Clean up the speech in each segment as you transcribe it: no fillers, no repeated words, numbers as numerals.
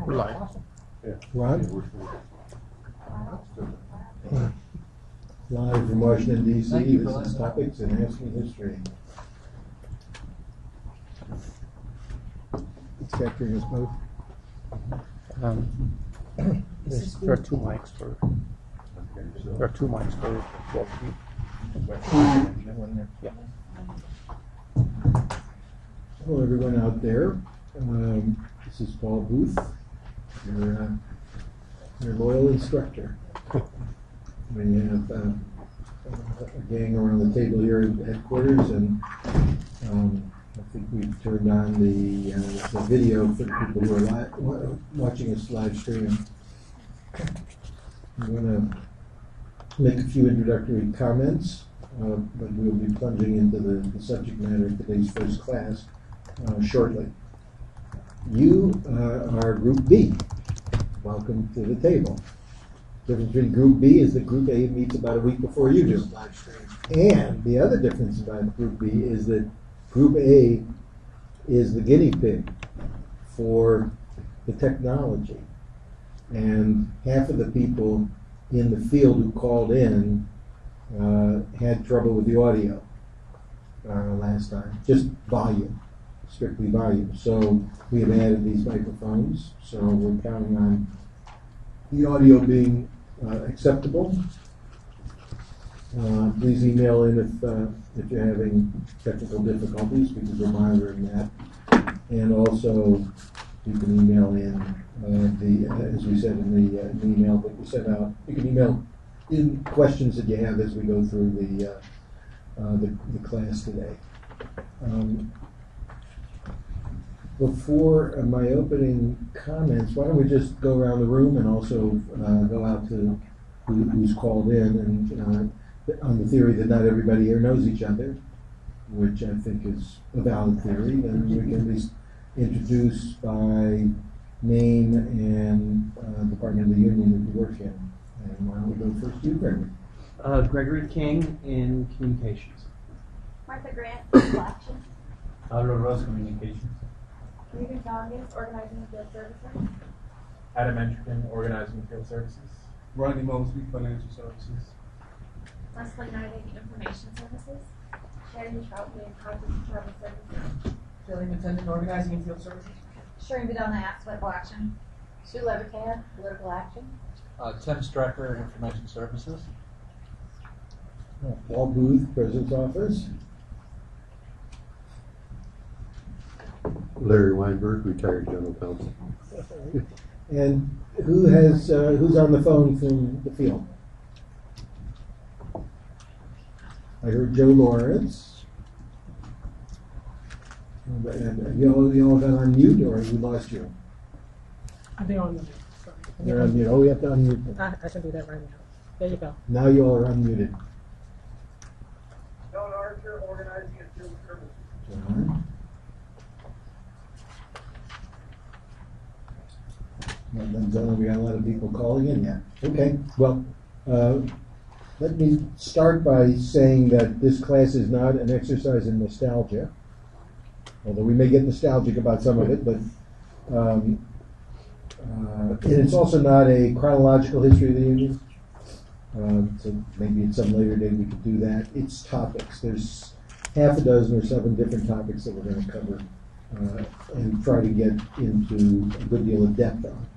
We're live. Ron? Live from Washington, D.C. This is Topics in AFSCME History. It's capturing us both. There are two mics for. There are two mics for 12 feet. Yeah. Hello, everyone out there. This is Paul Booth, your loyal instructor. We have a gang around the table here at headquarters, and I think we've turned on the video for the people who are watching us live stream. I'm going to make a few introductory comments, but we'll be plunging into the subject matter of today's first class shortly. You are Group B. Welcome to the table. The difference between Group B is that Group A meets about a week before you do. And the other difference about Group B is that Group A is the guinea pig for the technology. And half of the people in the field who called in had trouble with the audio last time. Just volume, strictly volume. So we have added these microphones, so we're counting on the audio being acceptable. Please email in if you're having technical difficulties, because we're monitoring that. And also, you can email in as we said in the email that we sent out. You can email in questions that you have as we go through the class today. Before my opening comments, why don't we just go around the room and also go out to who's called in, and on the theory that not everybody here knows each other, which I think is a valid theory, then we can at least introduce by name and Department of the Union that you work in. And why don't we go first to you, Gregory? Gregory King in Communications. Martha Grant, Legal Action. Pablo Rose, Communications. Regan Doggins, Organizing and Field Services. Adam Entrican, Organizing and Field Services. Rodney Mosley, Financial Services. Leslie Niding, Information Services. Sherry Troutman, Content Travel Services. Julie McClendon, Organizing and Field Services. Sherry Vidal, Political Action. Sue Levican, Political Action. Tim Strecker, Information Services. Paul Booth, President's Office. Larry Weinberg, Retired General Counsel. And who's on the phone from the field? I heard Joe Lawrence. You all got on mute, or we lost you? They're on mute. Sorry. They're on mute. Oh, we have to unmute them. I should do that right now. There you go. Now you all are unmuted. John Archer, Organizing and Field Services. John. Well, then, John, we got a lot of people calling in yet. Okay, well, let me start by saying that this class is not an exercise in nostalgia, although we may get nostalgic about some of it, but and it's also not a chronological history of the Union. So maybe at some later date we could do that. It's topics. There's half a dozen or 7 different topics that we're going to cover and try to get into a good deal of depth on.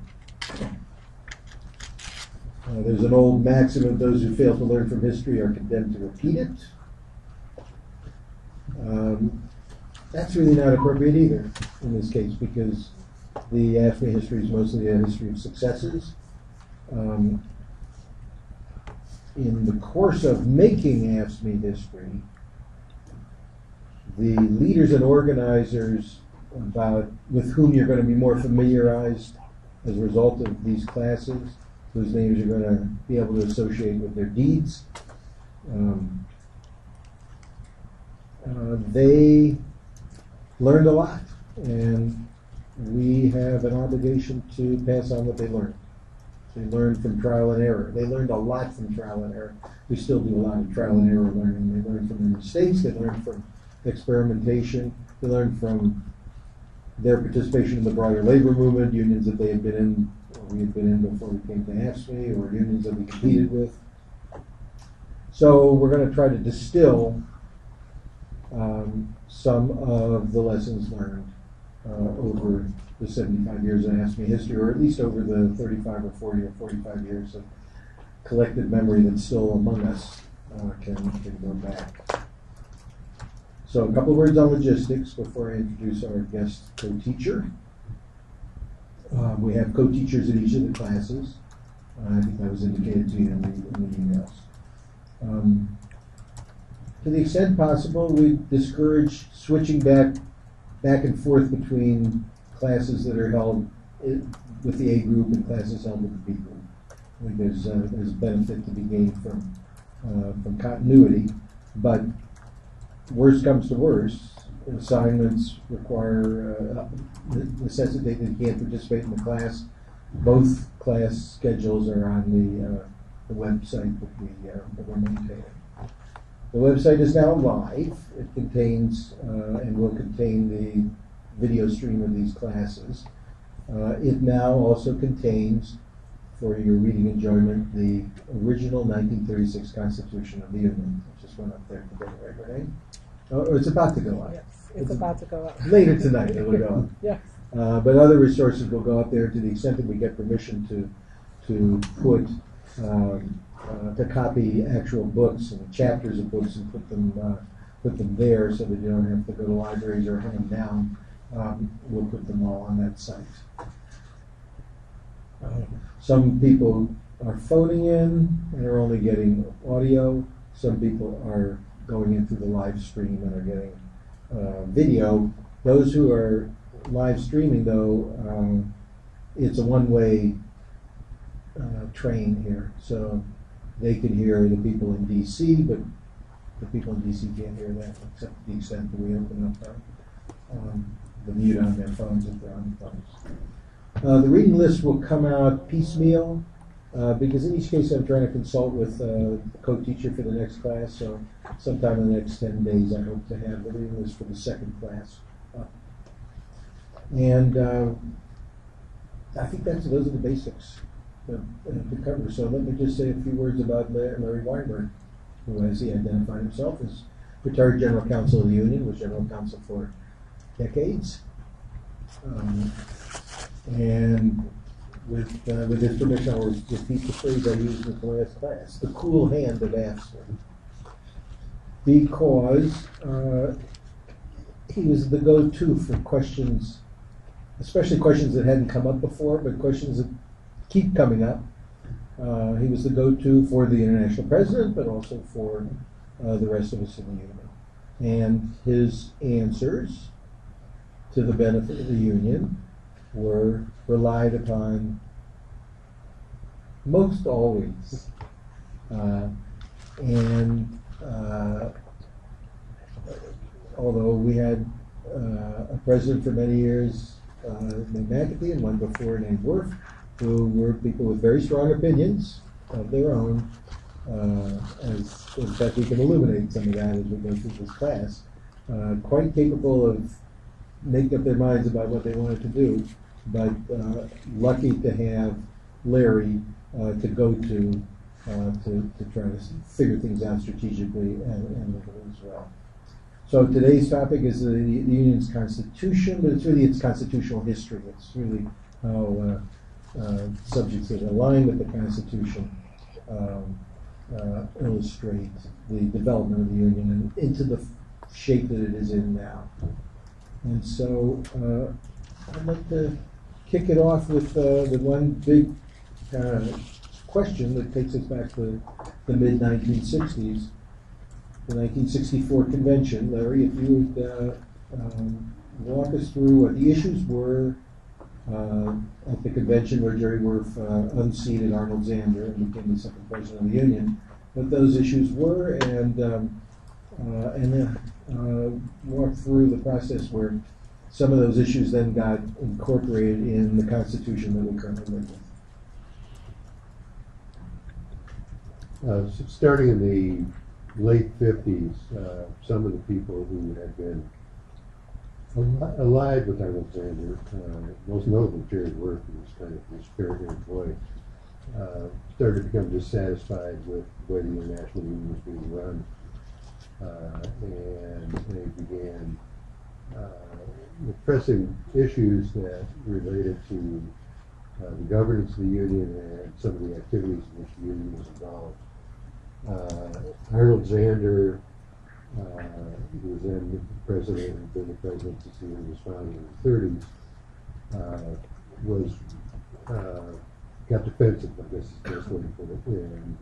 There's an old maxim: those who fail to learn from history are condemned to repeat it. That's really not appropriate either in this case, because the AFSCME history is mostly a history of successes. In the course of making AFSCME history, the leaders and organizers with whom you're going to be more familiarized as a result of these classes, whose names you're going to be able to associate with their deeds, they learned a lot, and we have an obligation to pass on what they learned. They learned from trial and error. They learned a lot from trial and error. We still do a lot of trial and error learning. They learn from their mistakes. They learn from experimentation. They learn from their participation in the broader labor movement, unions that they had been in, or we had been in before we came to AFSCME, or unions that we competed with. So we're going to try to distill some of the lessons learned over the 75 years of AFSCME history, or at least over the 35 or 40 or 45 years of collective memory that's still among us can go back. So a couple of words on logistics before I introduce our guest co-teacher. We have co-teachers at each of the classes. I think that was indicated to you in the emails. To the extent possible, we discourage switching back and forth between classes that are held with the A group and classes held with the B group. I think there's benefit to be gained from continuity, but worst comes to worst, assignments require necessitate that you can't participate in the class. Both class schedules are on the website that we're maintaining. The website is now live. It contains and will contain the video stream of these classes. It now also contains, for your reading enjoyment, the original 1936 Constitution of the Union. It just went up there today, right, Renee? Oh, it's about to go up. Yes, it's about to go up. Later tonight it will go up. Yes. But other resources will go up there to the extent that we get permission to put to copy actual books and chapters of books and put them there so that you don't have to go to libraries or hand them down. We'll put them all on that site. Some people are phoning in and are only getting audio. Some people are going in through the live stream and are getting video. Those who are live streaming, though, it's a one-way train here. So they can hear the people in D.C., but the people in D.C. can't hear that, except to the extent that we open up the mute on their phones if they're on phones. The reading list will come out piecemeal, because in each case I'm trying to consult with the co-teacher for the next class, so sometime in the next 10 days I hope to have the reading list for the second class up. And I think those are the basics to cover. So let me just say a few words about Larry Weinberg, who, as he identified himself, is retired General Counsel of the Union, was General Counsel for decades. And with his permission, I will repeat the phrase I used in the last class: the cool hand of AFSCME. Because he was the go-to for questions, especially questions that hadn't come up before, but questions that keep coming up. He was the go-to for the international president, but also for the rest of us in the union. And his answers, to the benefit of the union, were relied upon most always. Although we had a president for many years named McAfee and one before named Worf, who were people with very strong opinions of their own, as in fact we can illuminate some of that as we go through this class, quite capable of making up their minds about what they wanted to do, but lucky to have Larry to go to try to figure things out strategically and legally as well. So today's topic is the union's constitution, but it's really its constitutional history. It's really how subjects that align with the Constitution illustrate the development of the Union and into the shape that it is in now. And so I'd like to kick it off with one big question that takes us back to the mid-1960s, the 1964 convention. Larry, if you would walk us through what the issues were at the convention where Jerry Worf unseated Arnold Zander and became the second president of the Union, what those issues were, and then walk through the process where some of those issues then got incorporated in the Constitution that we currently live with. Starting in the late 50s, some of the people who had been allied with Alexander, most notably Jerry Worth, who was kind of his favorite employee, started to become dissatisfied with the way the International Union was being run. And they began pressing issues that related to the governance of the union and some of the activities in which the union was involved. Arnold Zander, who was then the president and been the president since the union was founded in the 30s, was got defensive, I guess is the best way to put it, and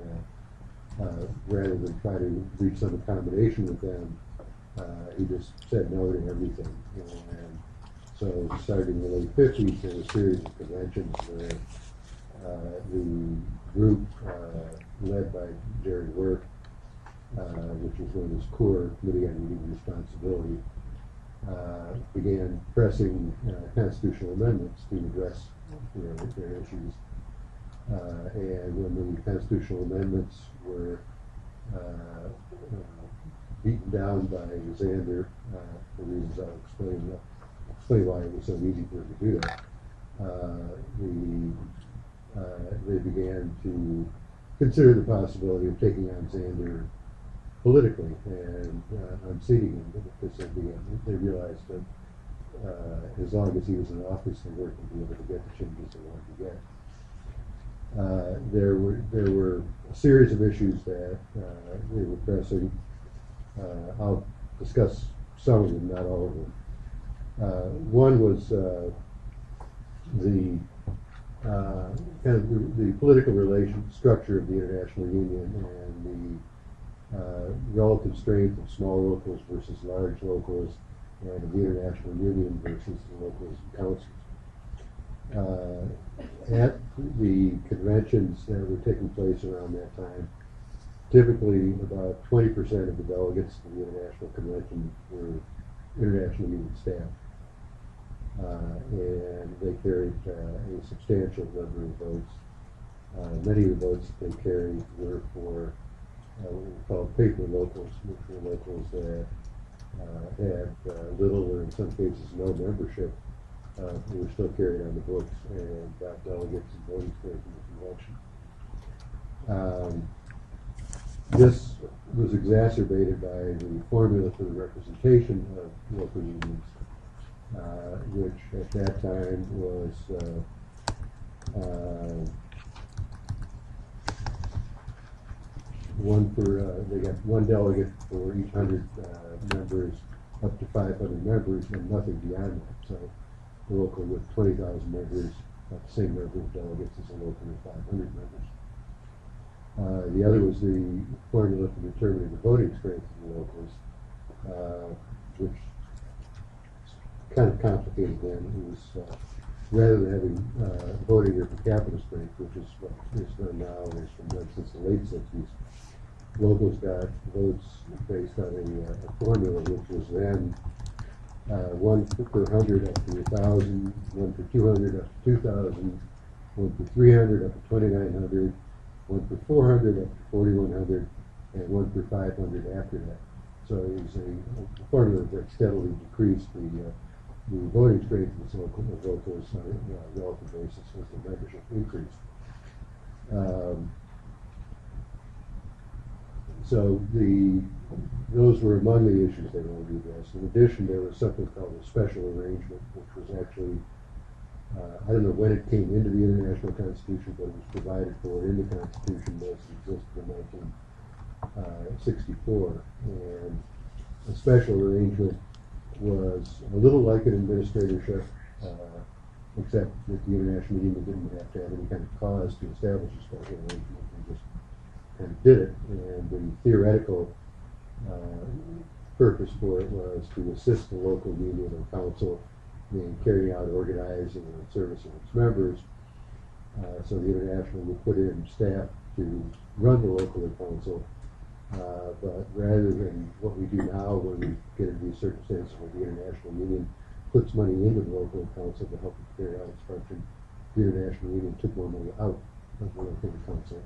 rather than try to reach some accommodation with them, he just said no to everything. And so starting in the late 50s, there was a series of conventions where the group led by Jerry Work, which was known as CORE, Committee on Union Responsibility, began pressing constitutional amendments to address their issues. And when the constitutional amendments were beaten down by Zander, for reasons I'll explain why it was so easy for him to do that, they began to consider the possibility of taking on Zander politically and unseating him, because they realized that as long as he was in office, they weren't going to be able to get the changes they wanted to get. There were a series of issues that they were pressing. I'll discuss some of them, not all of them. One was the kind of the political structure of the International Union and the relative strength of small locals versus large locals, and of the International Union versus the locals and councils. At the conventions that were taking place around that time, typically about 20% of the delegates to the International Convention were International Union staff. And they carried a substantial number of votes. Many of the votes that they carried were for what we call paper locals, which were locals that had little or in some cases no membership, who were still carried on the books and got delegates and voting strength in the convention. This was exacerbated by the formula for the representation of local unions, which at that time was they got one delegate for each 100 members, up to 500 members, and nothing beyond that. So the local with 20,000 members got the same number of delegates as a local with 500 members. The other was the formula for determining the voting strength of the locals, which kind of complicated then. It was rather than having voting per capita strength, which is what is done now and has been done since the late 60s, locals got votes based on a formula which was then 1 per 100 up to 1,000, 1 per 200 up to 2,000, 1 per 300 up to 2,900, 1 per 400 up to 4,100, and 1 per 500 after that. So it was a formula that steadily decreased the voting strength of the locals on a relative basis as the membership increased. So those were among the issues they wanted to address. In addition, there was something called a special arrangement, which was actually, I don't know when it came into the International Constitution, but it was provided for in the Constitution as it existed in 1964. And a special arrangement was a little like an administratorship, except that the International Union didn't have to have any kind of cause to establish a special arrangement. They just kind of did it, and the theoretical purpose for it was to assist the local union or council in carrying out organizing and service of its members. So the International would put in staff to run the local council, but rather than what we do now when we get into these circumstances where the International Union puts money into the local council to help it carry out its function, the International Union took more money out of the local council.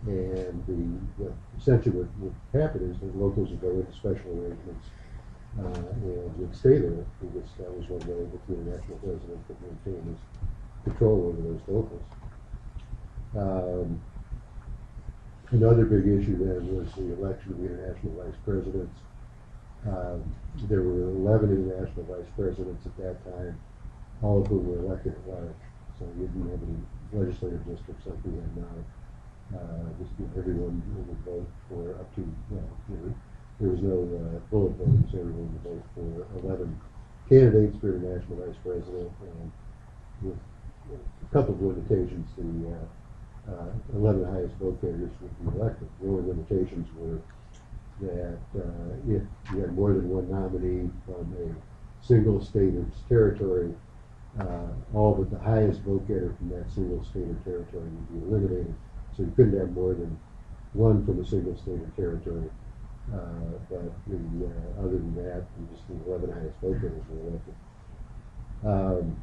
And essentially what happened is that locals would go into special arrangements and would stay there, because that was one way that the international president could maintain his control over those locals. Another big issue then was the election of the international vice presidents. There were 11 international vice presidents at that time, all of whom were elected at large. So you didn't have any legislative districts like we have now. Just everyone would vote for up to, there was no bullet voting, so everyone would vote for 11 candidates for international vice president, and with a couple of limitations, the 11 highest vote getters would be elected. The only limitations were that if you had more than one nominee from a single state or territory, all but the highest vote getter from that single state or territory would be eliminated. So you couldn't have more than one from a single state or territory. But other than that, just the 11 highest vote getters were elected.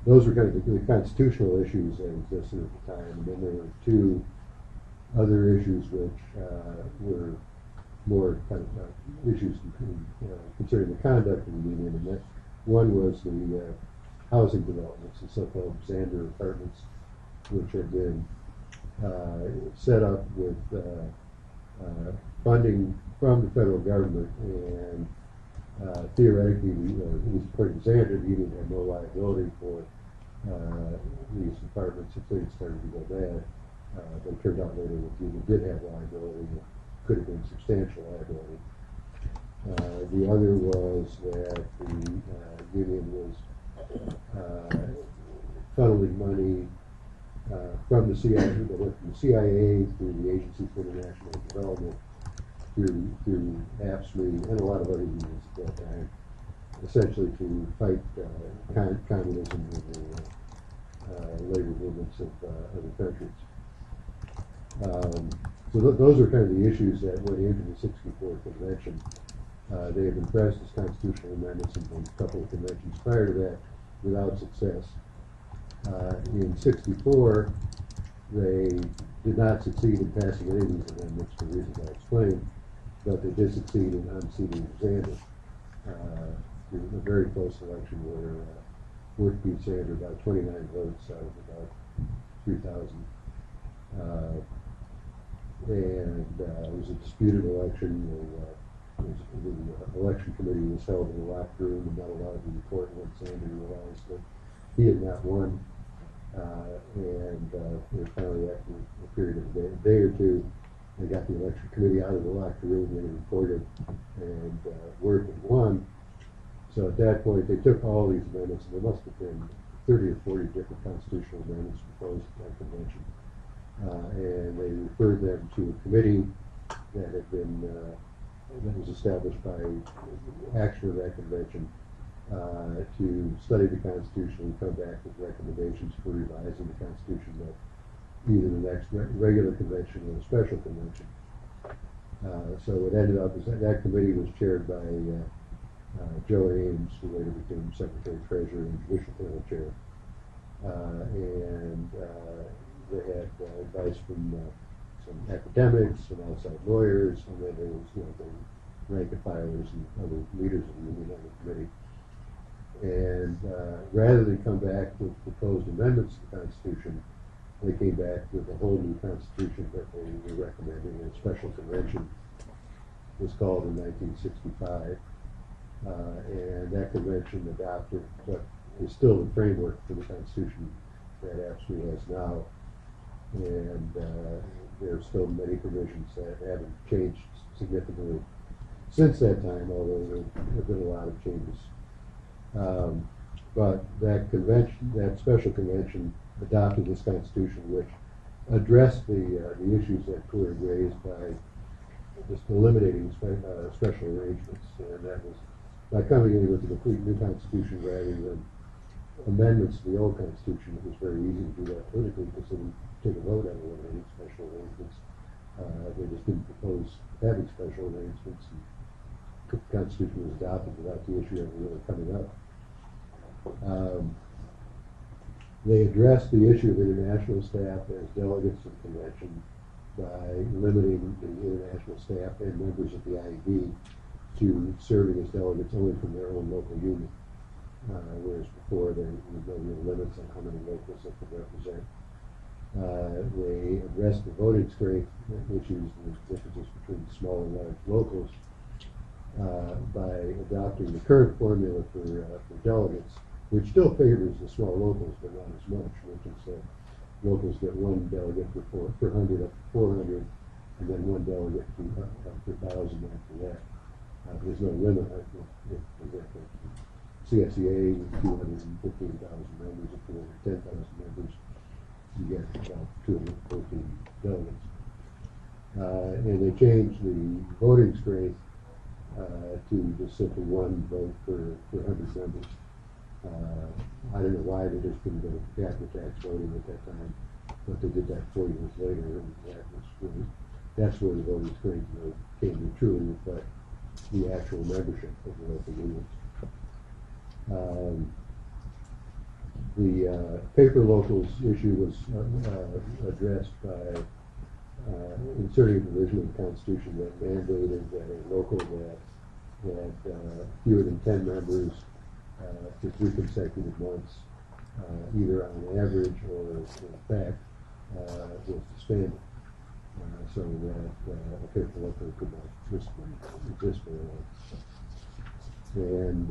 Those were kind of the constitutional issues that existed at the time. And then there were two other issues which were more kind of issues concerning the conduct of the union. And that one was the housing developments, the so-called Xander apartments, which had been set up with funding from the federal government, and theoretically, at least according to Xander, the union had no liability for these apartments if things started to go bad. But it turned out later that the union did have liability. It could have been substantial liability. The other was that the union was funneling money from the CIA, that went from the CIA through the Agency for International Development, through AFSCME, and a lot of other unions at that time, essentially to fight communism and the labor movements of other countries. So those are kind of the issues that went into the '64 convention. They had been pressed as constitutional amendments in a couple of conventions prior to that without success. In '64, they did not succeed in passing any of these amendments for reasons I explained, but they did succeed in unseating Xander through a very close election where Worth beat Xander about 29 votes out of about 3,000. And it was a disputed election. The election committee was held in a locked room and not allowed to report once Xander realized that he had not won. And finally, after a period of a day or two, they got the election committee out of the locked room and reported, and Worth had won. So at that point, they took all these amendments, and there must have been 30 or 40 different constitutional amendments proposed at that convention. And they referred them to a committee that had been that was established by action of that convention to study the Constitution and come back with recommendations for revising the Constitution at either the next regular convention or a special convention. So what ended up is that committee was chaired by Joe Ames, who later became Secretary Treasurer and Judicial Panel Chair. And they had advice from some academics, some outside lawyers, and then there was the rank and filers and other leaders of the union on the committee. And rather than come back with proposed amendments to the Constitution, they came back with a whole new Constitution that they were recommending, and a special convention was called in 1965. And that convention adopted what is still the framework for the Constitution that AFSCME has now. And there are still many provisions that haven't changed significantly since that time, although there have been a lot of changes. But that convention, that special convention, adopted this Constitution, which addressed the issues that were raised by just eliminating special arrangements, and that was by coming in with a complete new Constitution rather than amendments to the old Constitution. It was very easy to do that politically because they didn't take a vote on eliminating special arrangements. They just didn't propose having special arrangements, and the Constitution was adopted without the issue ever really coming up. They addressed the issue of international staff as delegates to the convention by limiting the international staff and members of the IED to serving as delegates only from their own local union, whereas before there were no real limits on how many locals they could represent. They addressed the voting strength issues, the differences between small and large locals, by adopting the current formula for delegates, which still favors the small locals, but not as much, which is that locals get one delegate per 100 up to 400, and then one delegate per 1,000 after that. There's no limit. If CSEA with 215,000 members, if 210,000 members, you get about 214 delegates. And they changed the voting strength to just simply one vote per 100 members. I don't know why they just couldn't go to capital tax voting at that time, but they did that 4 years later, and that's where the voting strength came to truly reflect the actual membership of the local unions. The paper locals issue was addressed by inserting a provision in the Constitution that mandated that a local that had fewer than 10 members for 3 consecutive months, either on average or in fact, was disbanded. So that a paper local could not exist very long. And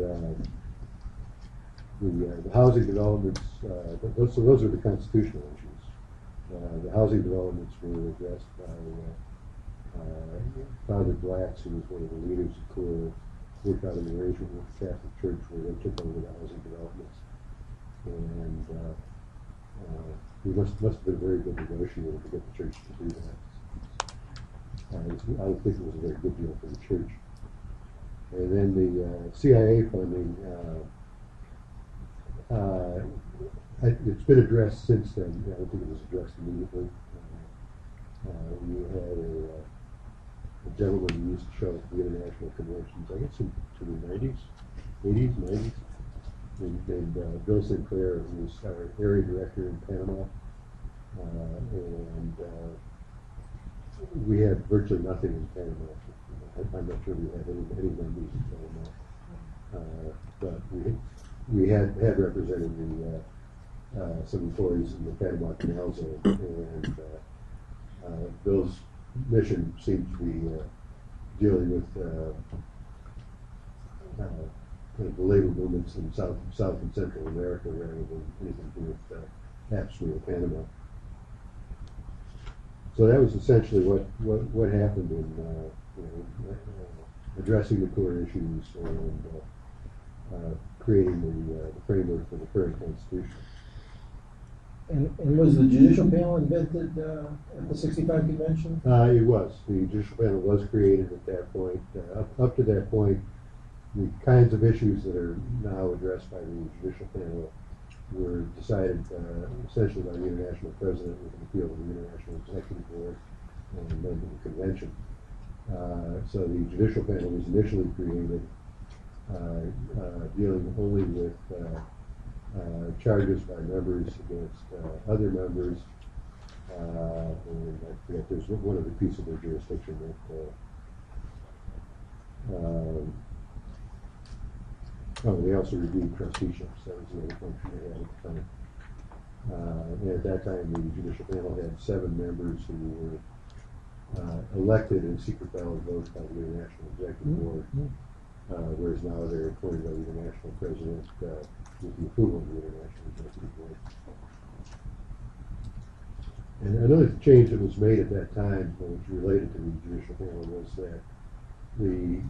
the housing developments, those are the constitutional issues. The housing developments were addressed by Father Blacks, who was one of the leaders of CORE, worked out an arrangement with the Catholic Church where they took over the housing developments. And we must have been a very good negotiator to get the church to do that. I don't think it was a very good deal for the church. And then the CIA funding, it's been addressed since then. I don't think it was addressed immediately. We had a gentleman who used to show up at the international conventions, I guess in the 90s, 90s, named Bill Sinclair, who was our area director in Panama. And we had virtually nothing in Panama. I'm not sure we had any members in Panama. But we had represented some employees in the Panama Canal Zone, and Bill's mission seemed to be dealing with kind of the labor movements in South and Central America rather than anything to do with AFSCME or Panama. So that was essentially what happened in addressing the core issues and creating the framework for the current Constitution. And was the judicial panel invented at the 65 convention? It was. The judicial panel was created at that point. Up to that point, the kinds of issues that are now addressed by the judicial panel were decided essentially by the international president with an appeal to the International Executive Board and then to the convention. So the judicial panel was initially created dealing only with charges by members against other members, and I forget, there's one other piece of their jurisdiction that they also reviewed trusteeships. That was the other function they had at the time. And at that time, the judicial panel had 7 members who were elected in secret ballot votes by the International Executive Board, whereas now they're appointed by the International President with the approval of the International Executive Board. And another change that was made at that time, which related to the judicial panel, was that the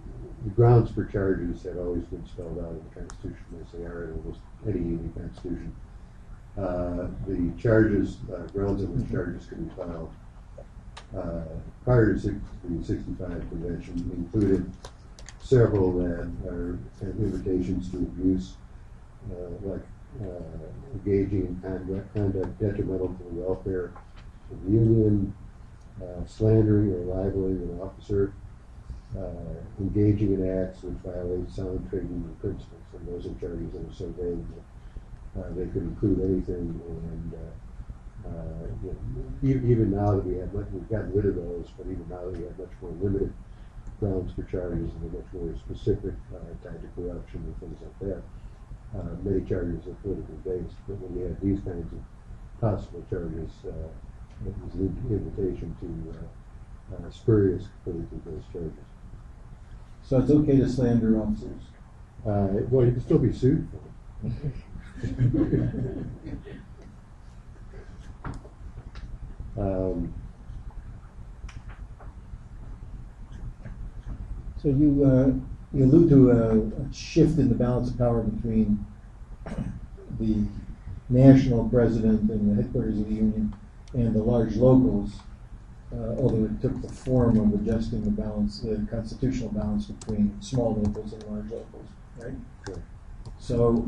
grounds for charges had always been spelled out in the Constitution, as they are in almost any union constitution. The charges, grounds on which charges can be filed prior to the 65 convention included several that are invitations to abuse, like engaging in conduct detrimental to the welfare of the union, slandering or libeling an officer, engaging in acts which violate sound trade union principles, and those are charges that are so vague that they could include anything. And even now that we've gotten rid of those, but even now that we have much more limited grounds for charges that are much more specific, tied to corruption and things like that. Many charges are politically based, but when you have these kinds of possible charges, it was an invitation to spurious politically based charges. So it's okay to slander officers? Well, you can still be sued for it. So you allude to a shift in the balance of power between the national president and the headquarters of the union and the large locals, although it took the form of adjusting the balance, the constitutional balance between small locals and large locals, right? Sure. So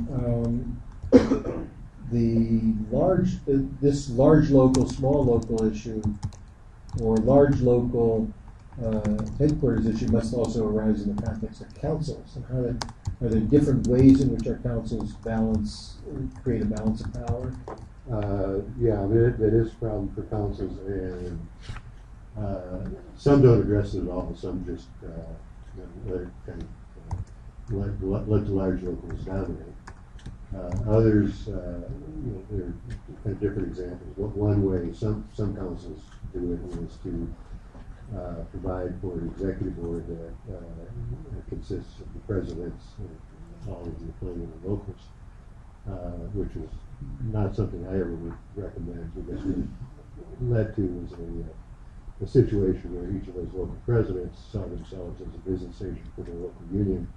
this large local, small local issue, or large local headquarters issue must also arise in the context of councils. And are there different ways in which our councils create a balance of power? Yeah, I mean, it is a problem for councils, and some don't address it at all. Some just let it kind of let the large locals dominate. Others, there are kind of different examples. One way some councils do it is to provide for an executive board that consists of the presidents and all of the appointed locals, which is not something I ever would recommend, because what it led to was a situation where each of those local presidents saw themselves as a business agent for their local union,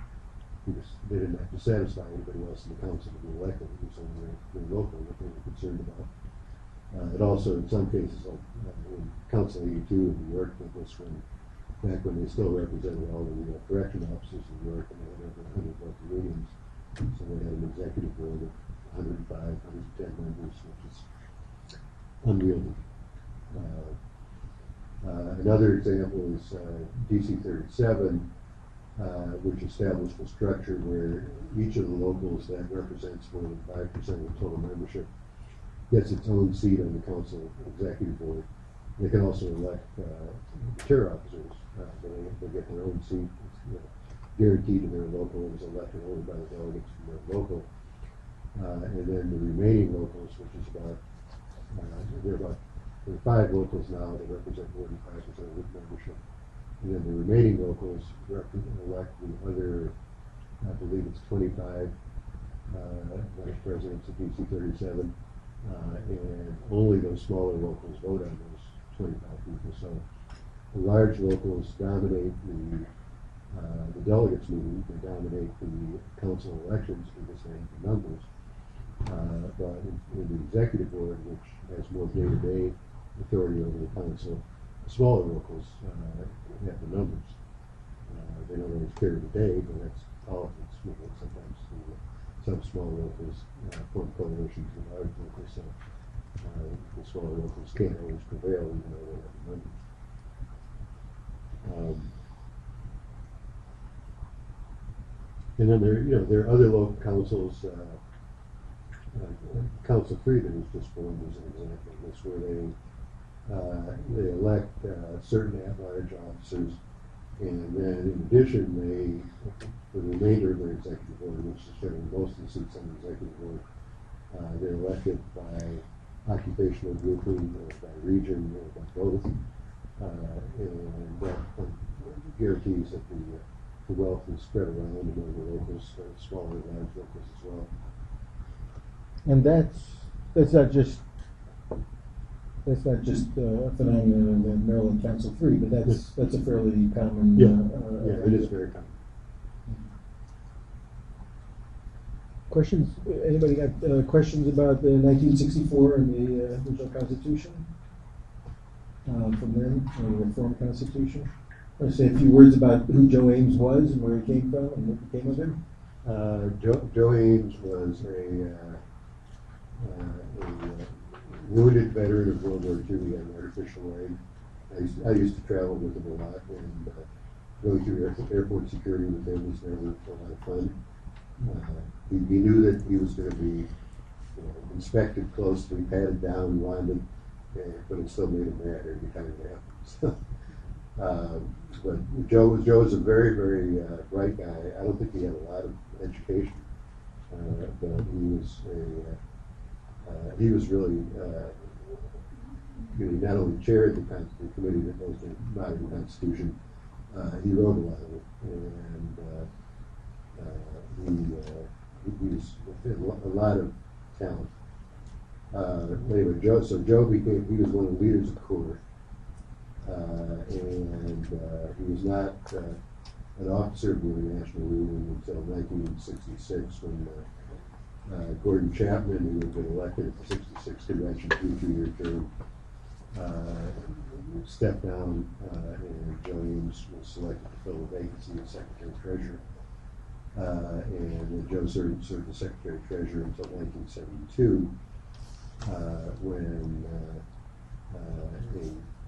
because they didn't have to satisfy anybody else in the council to be elected. It was only their local that they were concerned about. It also, in some cases, like in Council 82 in New York, did this back when they still represented all the correction officers in New York, and they had over 100 local unions. So they had an executive board of 105, 110 members, which is unwieldy. Another example is DC 37, which established a structure where each of the locals that represents more than 5% of the total membership gets its own seat on the council executive board. They can also elect chair officers. They get their own seat. It's guaranteed to their local. It was elected only by the delegates from their local. And then the remaining locals, which is there are 5 locals now that represent more than 5% of the membership. And then the remaining locals elect the other, I believe it's 25 vice presidents of DC 37. And only those smaller locals vote on those 25 people. So the large locals dominate the delegates meeting. They dominate the council elections because they have the numbers. But in the executive board, which has more day-to-day authority over the council, the smaller locals have the numbers. They don't always carry the day, but that's politics. Sometimes some small locals form coalitions with large locals, so the smaller locals can't always prevail even though they have the numbers. And then there are other local councils. Council 3 that was just formed as an example of this, where they elect certain at-large officers, and then in addition, the remainder of their executive board, which is filling most of the seats on the executive board, they're elected by occupational grouping, or by region, or by both, and that guarantees that the wealth is spread around among the locals, smaller and large locals as well. And that's not just a phenomenon in Maryland Council 3, but that's a fairly common. Yeah, it is very common. Questions? Anybody got questions about the 1964 and the original Constitution from then, or the Reformed Constitution? I want to say a few words about who Joe Ames was and where he came from and what became of him. Joe Ames was a wounded veteran of World War II. He had an artificial leg. I used to travel with him a lot, and going through airport security with him was never a lot of fun. He knew that he was going to be inspected closely, patted down, wanted, but it still made him mad every time it happened. So, but Joe is a very, very bright guy. I don't think he had a lot of education, but he was really, not only chaired the committee that knows the modern Constitution, he wrote a lot of it, and he was a lot of talent. Anyway, he was one of the leaders of CORE, and he was not an officer of the International Union until 1966, when Gordon Chapman, who had been elected at the 66 convention, 2-year term, stepped down, and Joe Ames was selected to fill the vacancy as Secretary-Treasurer. And Joe served as Secretary-Treasurer until 1972, when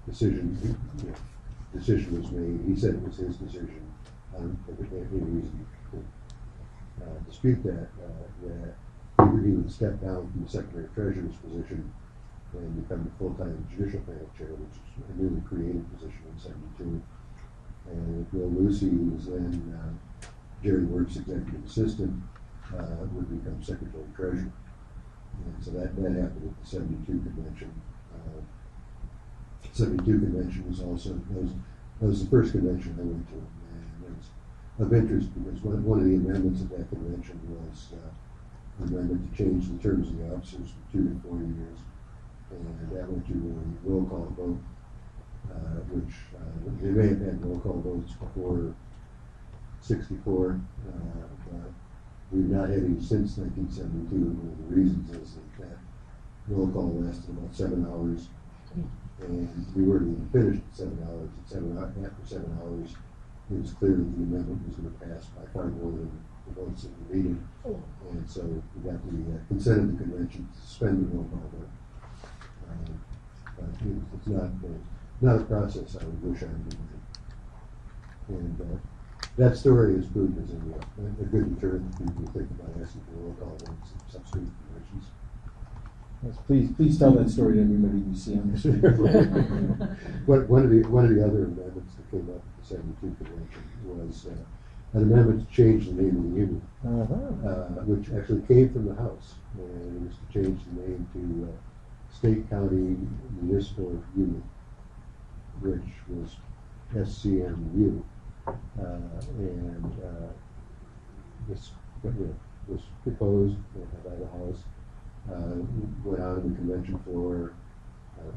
a decision was made. He said it was his decision. I don't think there's any reason to dispute that he would step down from the Secretary-Treasurer's position and become the full-time Judicial Panel Chair, which is a newly created position in 72. And Bill Lucy, who was then Jerry Worth's executive assistant, would become Secretary-Treasurer. And so that happened at the 72 convention. 72 convention was the first convention I went to, and it was of interest because one of the amendments of that convention was an amendment to change the terms of the officers from 2 to 4 years, and that went to a roll call vote, which they may have had roll call votes before 64, but we've not had any since 1972. And one of the reasons is that roll call lasted about 7 hours, and we weren't even finished at 7 hours. After 7 hours, it was clear that the amendment was going to pass by far more than the votes that were needed, and so we got the consent of the convention to suspend the roll call vote. But it's not a process I would wish I would do. And that story has proved as a good deterrent for people to think about asking for roll call votes in subsequent conventions. Yes, please tell that story to everybody you see on the street. One of the other amendments that came up at the 72 convention was an amendment to change the name of the union, which actually came from the House, and it was to change the name to State County Municipal Union, which was AFSCME, and this was proposed by the House. Went out on the convention floor,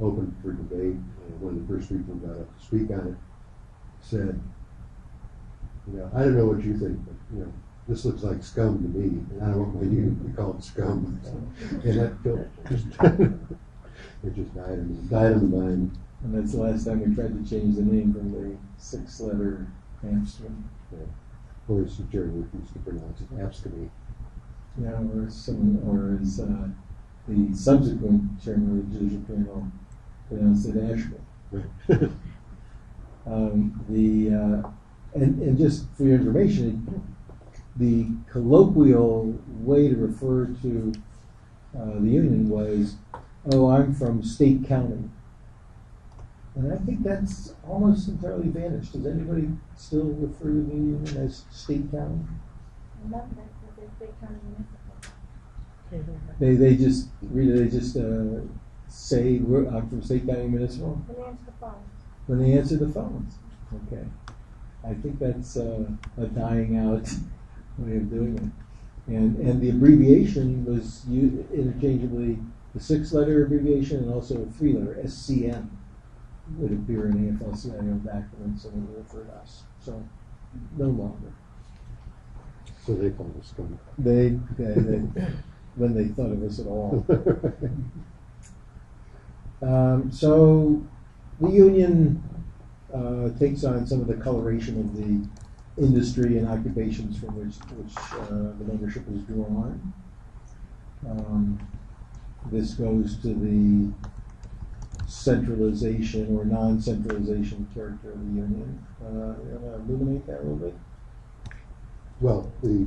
open for debate, and one of the first people who got up to speak on it said, I don't know what you think, but this looks like scum to me, and I don't want my union to be called scum. And that killed it. It just died on the vine. And that's the last time we tried to change the name from the 6-letter AFSCME. Yeah. Or as Jerry Wood used to pronounce it, AFSCME. Yeah, or as the subsequent chairman of the judicial panel pronounced it Asheville. And just for your information, the colloquial way to refer to the union was, "Oh, I'm from State County," and I think that's almost entirely vanished. Does anybody still refer to the union as State County? They just say I'm from State County Municipal when they answer the phones. Okay, I think that's a dying out way of doing it. And the abbreviation was used interchangeably. The 6-letter abbreviation and also a 3-letter SCM would appear in AFL-CIO back when someone would refer to us. So no longer. So they call us scum. They when they thought of us at all. So the union takes on some of the coloration of the industry and occupations from which the membership is drawn. This goes to the centralization or non-centralization character of the union. You want to illuminate that a little bit? Well, the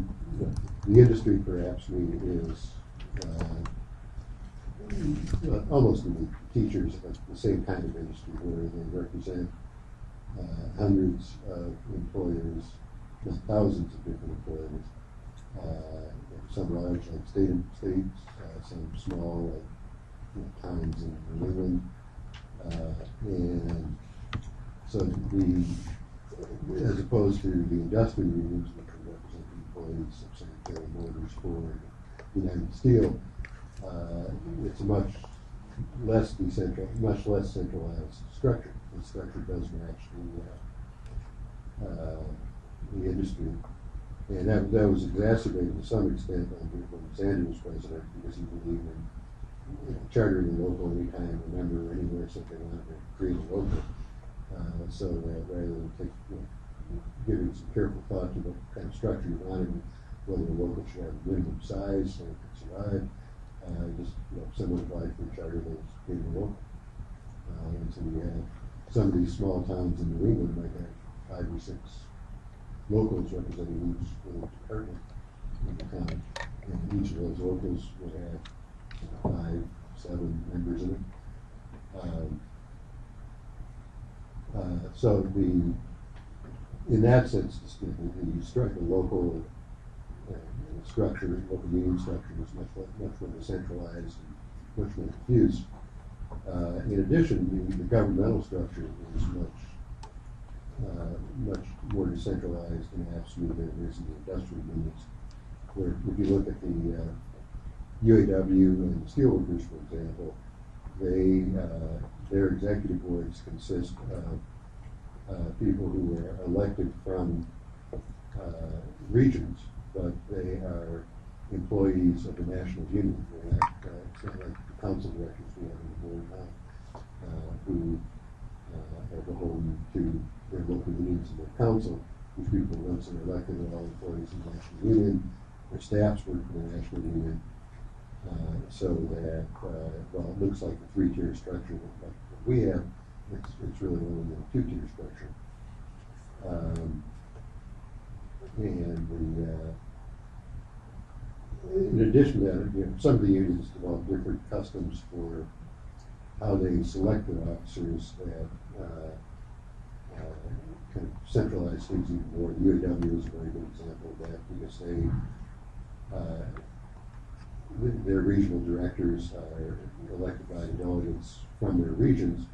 industry perhaps is almost the teachers of the same kind of industry where they represent hundreds of employers, just thousands of different employers. Some large, like states, some small, like towns in New England, and so as opposed to the industrial unions, which represent the employees of Sanitary Motors, Ford, United Steel, it's a much less centralized structure. The structure does match the industry. And that was exacerbated to some extent when Sanders was president, because he believed in chartering the local anytime, remember, anywhere, so they wanted to create a local. So that rather than giving some careful thought to what kind of structure you wanted, whether the local should have a minimum size so it could survive, just someone applied for a charter that was being a local. And so we have some of these small towns in New England might have 5 or 6 locals representing each little department in the town, and each of those locals will have 5, 7 members in it. So in that sense, you strike a local structure, local union structure is much more decentralized and much more diffused. In addition, the governmental structure is much more decentralized in AFSCME than it is in the industrial unions. Where if you look at the UAW and the steelworkers, for example, their executive boards consist of people who are elected from regions, but they are employees of the national union. It's not like the council directors we have in the board now, who are beholden to their local unions and their council, which people, once they're elected, are all employees of the national union. Their staffs work for the national union, so that while it looks like a 3-tier structure like we have, it's really only a 2-tier structure. In addition to that, some of the unions develop different customs for how they select their officers that kind of centralize things even more. The UAW is a very good example of that, because their regional directors are elected by the delegates from their regions,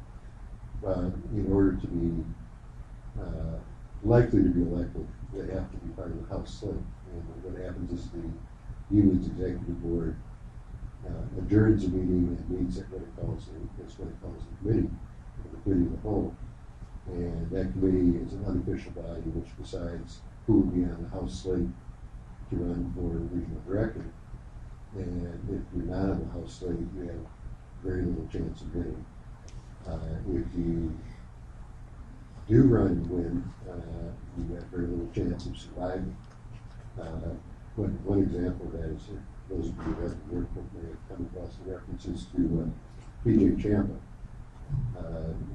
but in order to be likely to be elected, they have to be part of the House slate. And what happens is the union's executive board adjourns a meeting and meets at what it calls the committee, the committee of the whole. And that committee is an unofficial body which decides who will be on the House slate to run for regional director. And if you're not on the House slate, you have very little chance of winning. If you do run and win, you have very little chance of surviving. One example of that is, those of you who haven't worked with may have come across the references to P.J. Champa.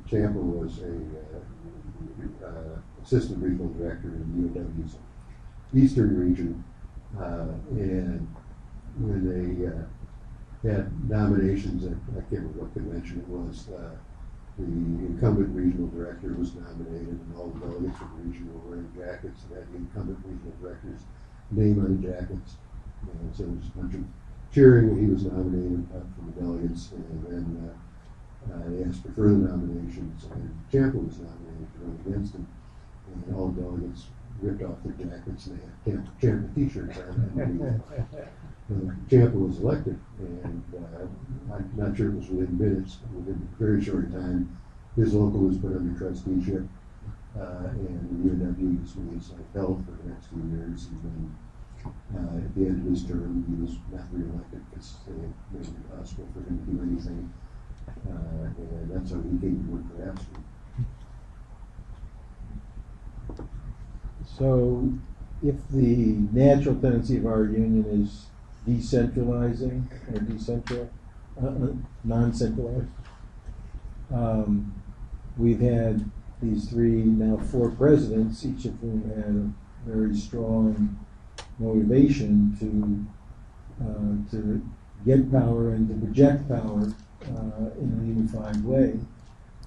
Champa was a assistant regional director in UAW's eastern region, and when they had nominations at, I can't remember what convention it was, the incumbent regional director was nominated, and all the delegates of the region were wearing jackets that had the incumbent regional director's name on the jackets. And so there was a bunch of cheering when he was nominated from the delegates, and then they asked for further nominations, and Champa was nominated to run against him, and all the delegates ripped off their jackets and they had Champa t-shirts on. And Champa was elected, and I'm not sure it was within minutes, within a very short time, his local was put under trusteeship, and the UNW was released like hell for the next few years, and then at the end of his term, he was not re-elected because they made it impossible for him to do anything, and that's how he came to work for AFSCME. So, if the natural tendency of our union is decentralizing or non-centralized, we've had these 4 presidents, each of whom had a very strong motivation to get power and to project power in a unified way.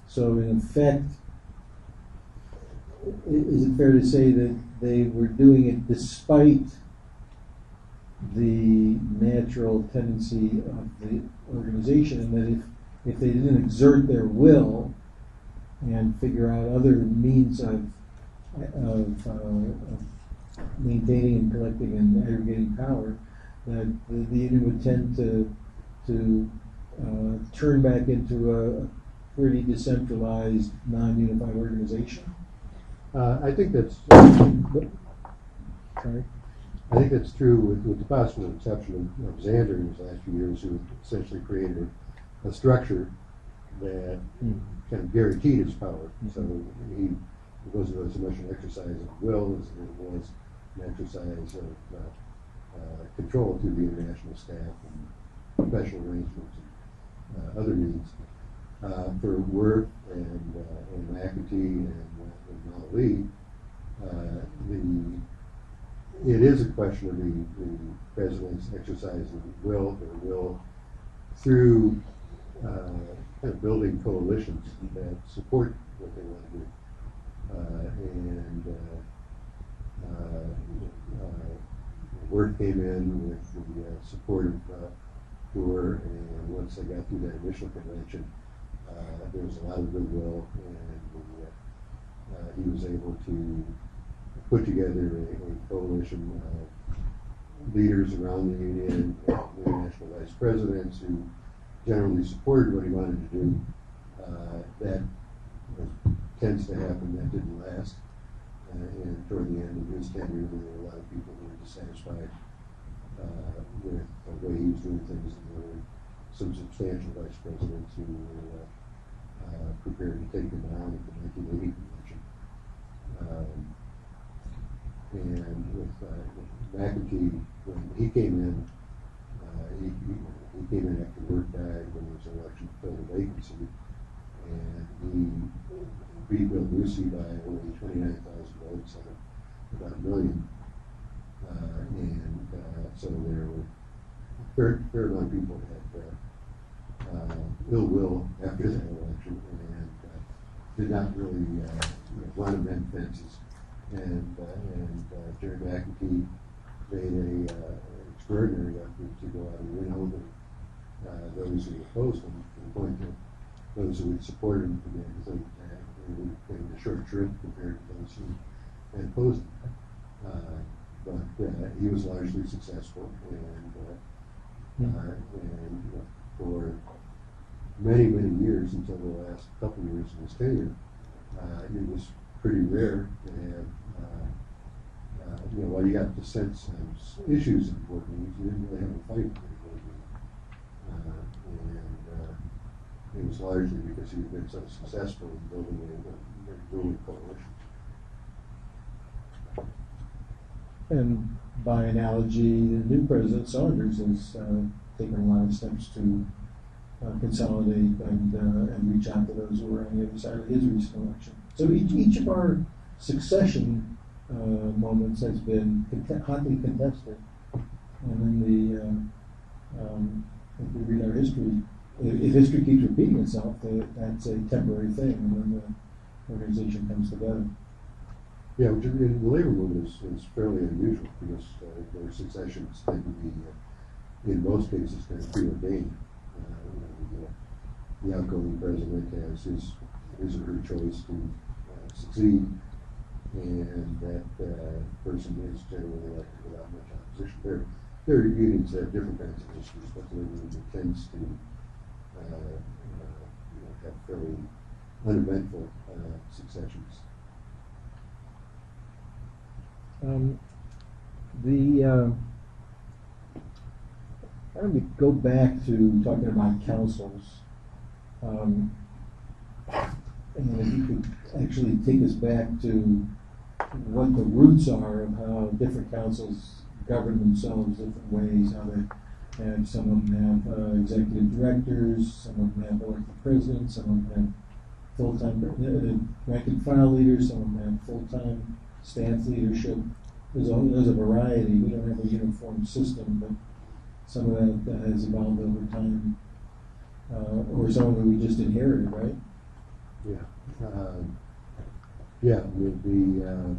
So in effect, is it fair to say that they were doing it despite the natural tendency of the organization, and that if they didn't exert their will and figure out other means of maintaining and collecting and aggregating power, that the union would tend to turn back into a pretty decentralized, non-unified organization? I think that's Sorry. I think that's true with the possible exception of Xander in his last few years, who essentially created a structure that kind of guaranteed his power. So it wasn't really so much an exercise of will as it was an exercise of control through the international staff and special arrangements and other means. For Worth and McAtee and Ali, it is a question of the president's exercise of will through kind of building coalitions that support what they want to do. Worth came in with the support of Gore, and once they got through that initial convention, there was a lot of goodwill, and he was able to put together a coalition of leaders around the union, international vice presidents who generally supported what he wanted to do. That tends to happen. That didn't last. And toward the end of his tenure, there were a lot of people who were dissatisfied with the way he was doing things, and there were some substantial vice presidents who were prepared to take him down at the 1980 convention. And with McAtee, when he came in, he came in after Worth died when there was an election to fill the vacancy, and he beat Bill Lucy by only 29,000 votes out of about 1 million. So there were a fair amount of people that had ill will after that election and did not really want to mend fences. And Jerry McAtee made an extraordinary effort to go out and win over those who opposed him, to the point that those who had supported him began to think that he was getting a short shrift compared to those who had opposed him. But he was largely successful, and for many years, until the last couple of years of his tenure, it was pretty rare to have, while you got the sense of issues in board meetings, you didn't really have a fight in board meetings. And it was largely because he had been so successful in building a ruling coalition. And by analogy, the new president, Saunders, has taken a lot of steps to consolidate and reach out to those who were on the other side of his recent election. So each of our succession moments has been hotly contested. And then if we read our history, if history keeps repeating itself, that's a temporary thing, and then the organization comes together. Yeah, which in the labor movement is fairly unusual, because their successions tend to be, in most cases, kind of preordained. The outgoing president has his or her choice to succeed, and that person is generally elected without much opposition. There are unions that have different kinds of issues, but the labor movement tends to have fairly uneventful successions. Why don't we go back to talking about councils? And if you could actually take us back to what the roots are of how different councils govern themselves different ways, how they have, some of them have executive directors, some of them have elected presidents, some of them have full-time rank and file leaders, some of them have full-time staff leadership. There's a variety. We don't have a uniform system, but some of that has evolved over time, or some of it we just inherited, right? Yeah. Yeah, with the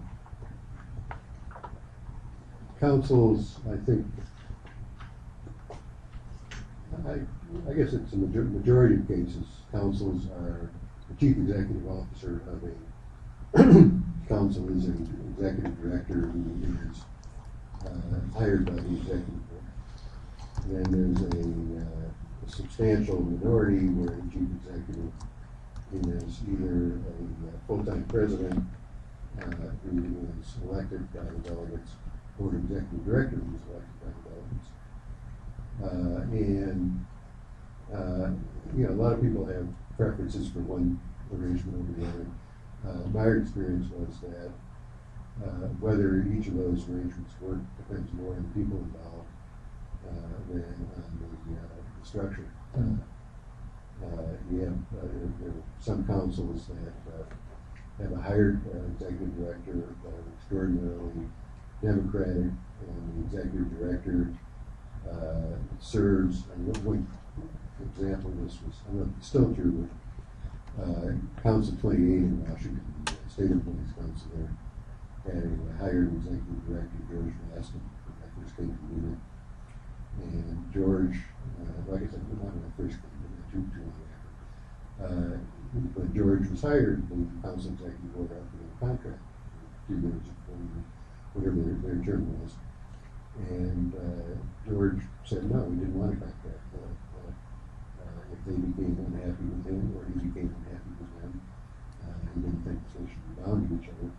councils, I think, I guess it's a majority of cases, councils are, the chief executive officer of a council is an executive director who is hired by the executive board. Then there's a substantial minority where the chief executive is either a full-time president who is elected by the delegates, or an executive director who is elected by the delegates. A lot of people have preferences for one arrangement over the other. My experience was that whether each of those arrangements work depends more on the people involved than on the structure. There are some councils that have a hired executive director that are extraordinarily democratic, and the executive director serves. And one example of this was, I don't know if it's still true, but Council 28 in Washington, the State Employees Council there, had a hired executive director, George Maston, when I first came to the unit. And George, like I said, not when I first came, but too long after. When George was hired, the council executive board offered him a contract for 2 years, whatever their term was. And George said, no, we didn't want a contract. If they became unhappy with him, or he became unhappy with them, he didn't think they should be bound to each other.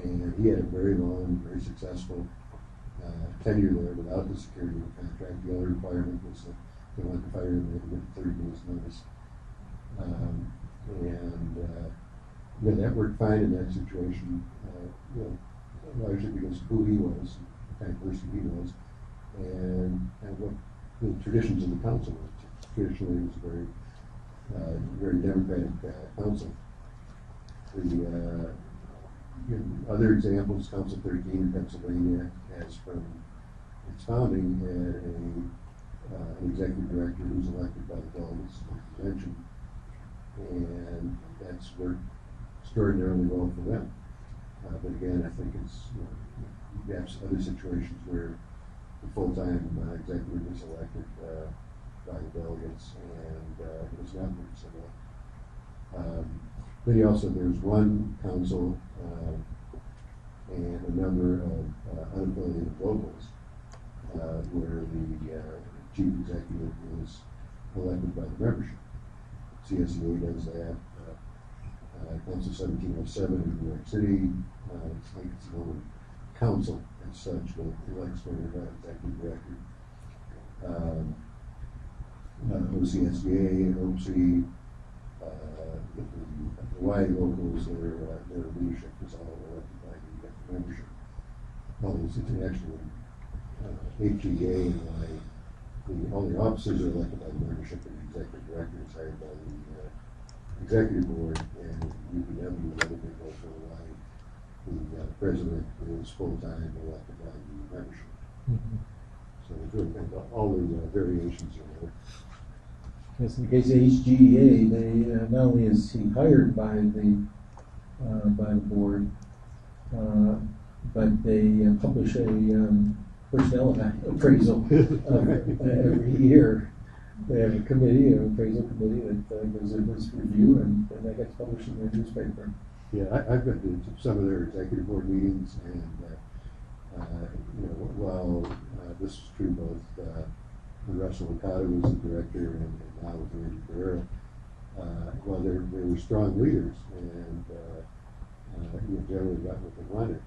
And he had a very long, very successful tenure there without the security of the contract. The other requirement was that they wanted to fire him within 30 days' notice. That worked fine in that situation, largely because of who he was, the kind of person he was, and what the traditions of the council were. Traditionally, it was a very democratic council. The other examples, Council 13 in Pennsylvania has, from its founding, had an executive director who's elected by the delegates of the convention, and that's worked extraordinarily well for them. But again, I think it's, you have other situations where the full-time executive is elected by the delegates, and it was not worked so well. Then there's one council and a number of unaffiliated locals where the chief executive is elected by the membership. CSEA does that. Council 1707 in New York City, it's the only council as such that elects their executive director. OCSDA, OPC, the Hawaii locals, their leadership is all elected by the membership. It's actually HGA and Hawaii, all the officers are elected by the membership, and the executive director is hired by the executive board, and UPW is other big local Hawaii. The president is full-time elected by the membership. Mm-hmm. So it's really kind of all the variations are there. Yes, in the case of HGEA, they not only is he hired by the board, but they publish a personnel appraisal every year. They have a committee, an appraisal committee that goes in this review, and that gets published in their newspaper. Yeah, I've been to some of their executive board meetings, and while this is true both when Russell Okada was the director and now with Randy Pereira, while they were strong leaders and generally got what they wanted,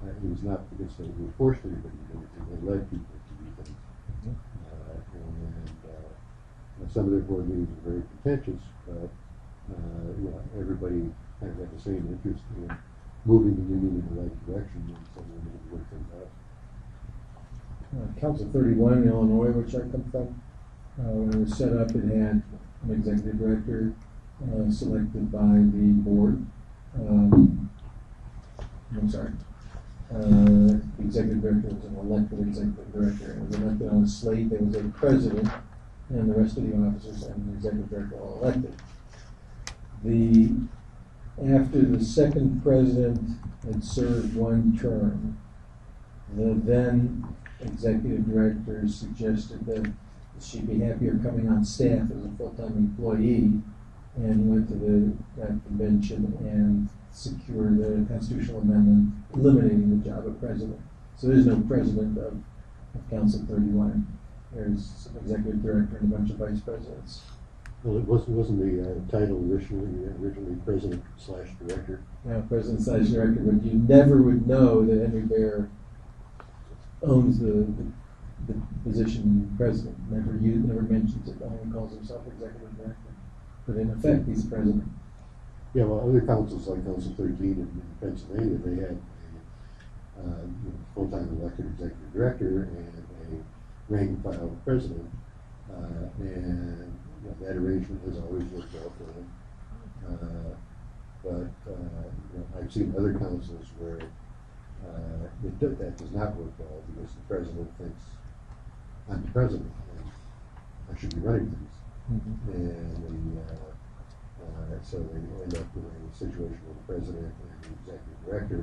it was not because they were forced anybody to do anything. They led people to do things. And some of their board meetings were very contentious, but everybody kind of had the same interest in moving the union in the right direction, and so we needed to work things out. Council 31 in Illinois, which I come from, when it was set up, it had an executive director selected by the board. The executive director was an elected executive director. It was elected on a slate. There was a president, and the rest of the officers and the executive director all elected. The after the second president had served one term, the then executive director suggested that she'd be happier coming on staff as a full-time employee, and went to that convention and secured a constitutional amendment eliminating the job of president. So there's no president of Council 31. There's an executive director and a bunch of vice presidents. Well, it wasn't the title originally president/director. Yeah, president/director, but you never would know that Henry Bear owns the position president. Never mentions it. Only calls himself executive director. But in effect, he's president. Yeah, well, other councils like Council 13 in Pennsylvania, they had a full-time elected executive director and a rank and file president, and that arrangement has always worked well for them. But I've seen other councils where that does not work well because the president thinks I'm the president and I should be running things. Mm-hmm. And so they end up with a situation where the president and the executive director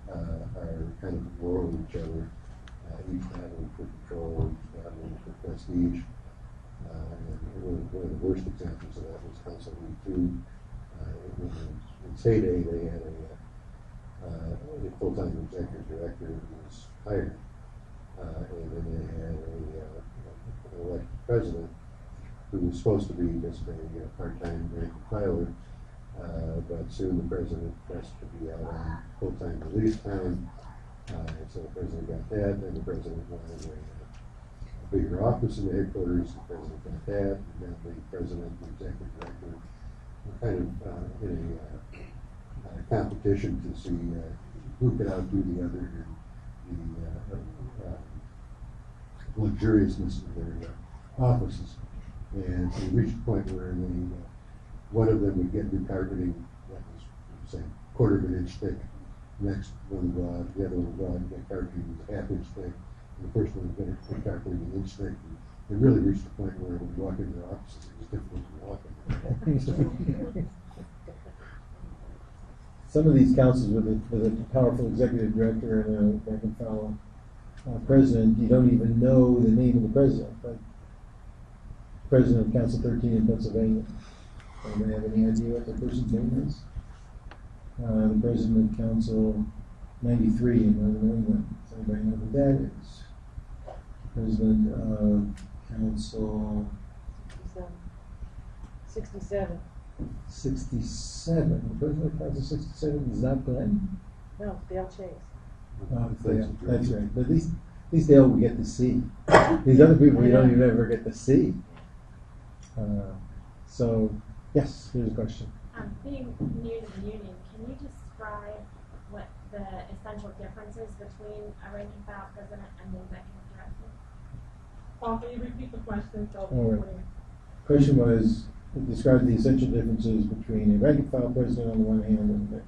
are kind of at war with each other, each battling for control, each battling for prestige. And one of the worst examples of that was Council E2. In state A, they had a full-time executive director who was hired, and then they had an elected president who was supposed to be just a part-time rank and filer, but soon the president pressed to be out on full-time release time, and so the president got that, and the president wanted a bigger office in the headquarters, the president got that, and then the president and the executive director were kind of in a competition to see who could outdo the other in the luxuriousness of their offices. And so we reached a point where one of them would get new carpeting that was, say, quarter of an inch thick. Next one would go out, the other one would go out and get carpeting that was a half inch thick. And the first one would get carpeting an inch thick. And it really reached the point where when you walk into their offices, it was difficult to walk in. Some of these councils with a powerful executive director and a rank and file president, you don't even know the name of the president. Like president of Council 13 in Pennsylvania. Anybody have any idea what the person's name is? The president of Council 93 in Northern New England. Does anybody know who that is? President of Council 67. 67. The president of Council 67 is not Glenn? No, Dale Chase. That's right. But at least Dale we get to see. These other people we don't even ever get to see. So, yes, here's a question. Being new to the union, can you describe what the essential differences between a rank and file president and the executive director? Paul, can you repeat the question? All right. Question was, describe the essential differences between a rank and file president on the one hand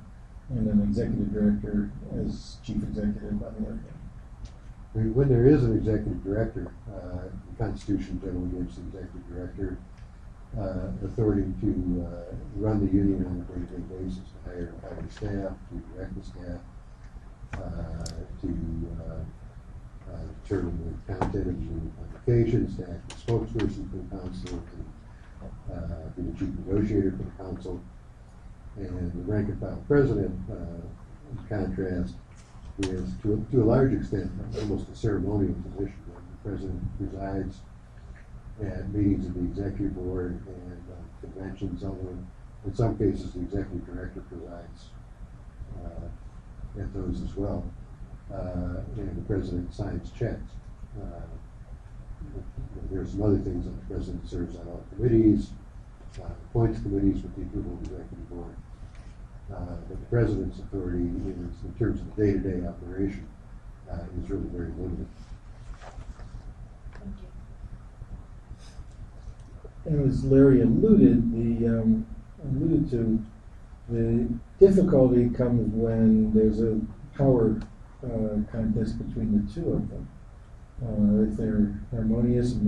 and an executive director as chief executive on the other hand. When there is an executive director, the Constitution generally gives the executive director authority to run the union on a day-to-day basis, to hire staff, to direct the staff, to determine the content of the publications, to act as spokesperson for the council, to be the chief negotiator for the council. And the rank and file president, in contrast, is to a large extent almost a ceremonial position. The president presides at meetings of the executive board and conventions, although in some cases the executive director presides at those as well. And the president signs checks. There's some other things that the president serves on all committees, appoints committees with the approval of the executive board. But the president's authority is, in terms of the day-to-day operation, is really very limited. Thank you. And as Larry alluded to, the difficulty comes when there's a power contest between the two of them. If they're harmonious and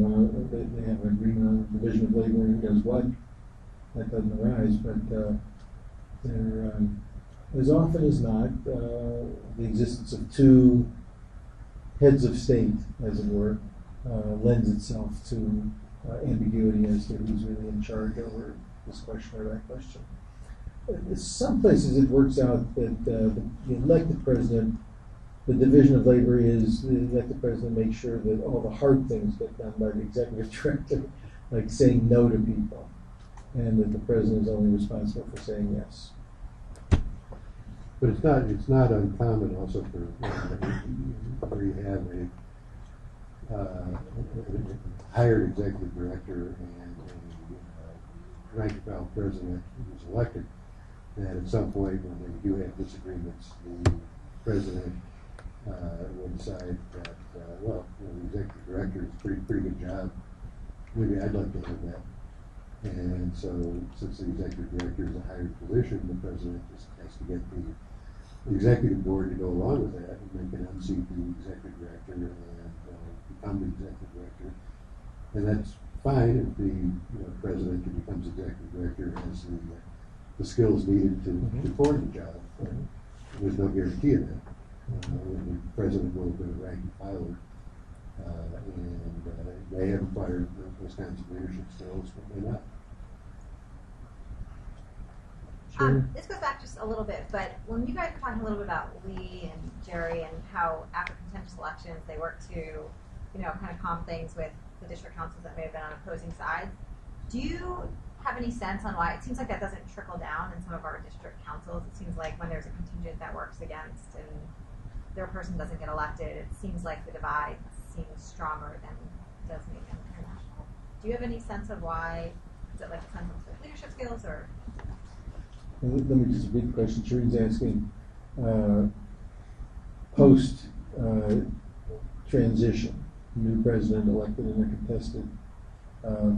they have an agreement on the division of labor and who does what, that doesn't arise. But There, as often as not, the existence of two heads of state, as it were, lends itself to ambiguity as to who's really in charge over this question or that question. In some places it works out that the elected president, the division of labor is the elected president makes sure that all the hard things get done by the executive director, like saying no to people, and that the president is only responsible for saying yes. But it's not uncommon also for where you have a hired executive director and a rank and file president who's elected, that at some point when they do have disagreements, the president will decide that, well, the executive director is a pretty good job. Maybe I'd like to have that. And so, since the executive director is a hired position, the president just has to get the executive board to go along with that, and they can unseat the executive director and become the executive director. And that's fine if the president who becomes executive director has the skills needed to perform the job. There's no guarantee of that. The president will have been a rank and filer, and they have acquired those kinds of leadership skills, but may not. This goes back just a little bit, but when you guys were talking a little bit about Lee and Jerry and how after contentious elections they work to, kind of calm things with the district councils that may have been on opposing sides, do you have any sense on why it seems like that doesn't trickle down in some of our district councils? It seems like when there's a contingent that works against and their person doesn't get elected, it seems like the divide seems stronger than it does maybe on the international. Do you have any sense of why? Is it like a sense of leadership skills or? Let me just repeat the question. Shireen's asking post transition, new president elected in a contested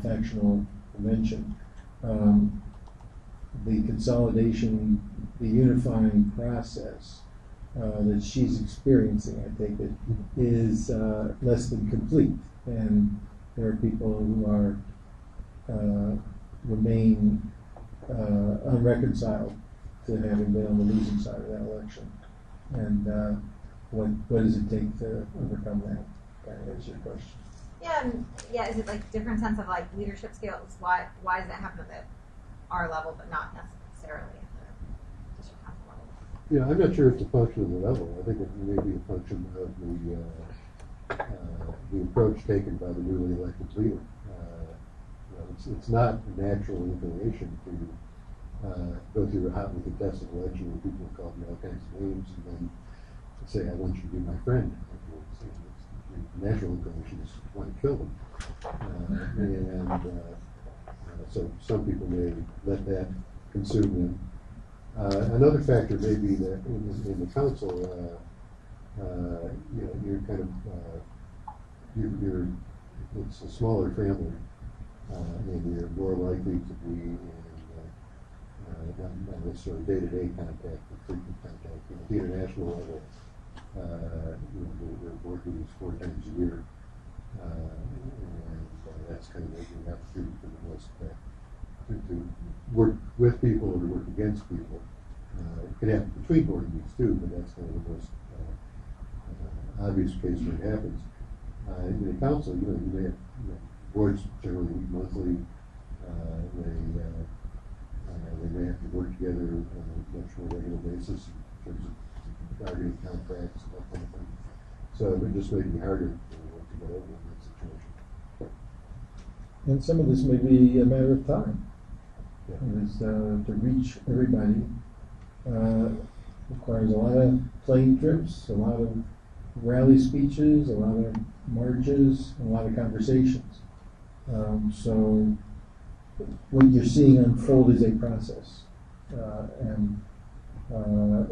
factional convention. The consolidation, the unifying process that she's experiencing, I take it, is less than complete. And there are people who are remain unreconciled to having been on the losing side of that election. And what does it take to overcome that? Kind of answer your question. Yeah, is it like different sense of like leadership skills? Why does that happen at our level, but not necessarily at the district council level? Yeah, I'm not sure it's a function of the level. I think it may be a function of the approach taken by the newly elected leader. It's not a natural inclination to go through a hotly contested election where people have called me all kinds of names and then say, I want you to be my friend. The natural inclination is to want to kill them. So some people may let that consume them. Another factor may be that in the council, you're kind of, it's a smaller family. And you're more likely to be in not necessarily day-to-day contact, but frequent contact. At the international level, the board meetings 4 times a year, and that's kind of making an opportunity for the most to work with people or to work against people. It can happen between board meetings too, but that's kind of the most obvious case where it happens. In the council, you may have boards generally meet monthly. They may have to work together on a much more regular basis in terms of bargaining contracts and that kind of thing. So it just may be harder to get over in that situation. And some of this may be a matter of time. Because to reach everybody requires a lot of plane trips, a lot of rally speeches, a lot of marches, a lot of conversations. So what you're seeing unfold is a process, and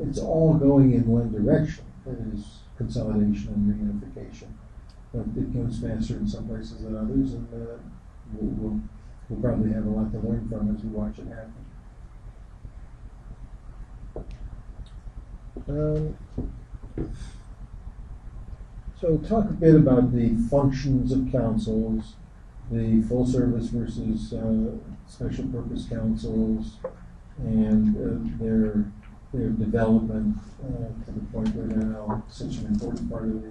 it's all going in one direction. That is consolidation and reunification. But it goes faster in some places than others, and we'll probably have a lot to learn from as we watch it happen. So talk a bit about the functions of councils, the full service versus special purpose councils, and their development to the point where they're now such an important part of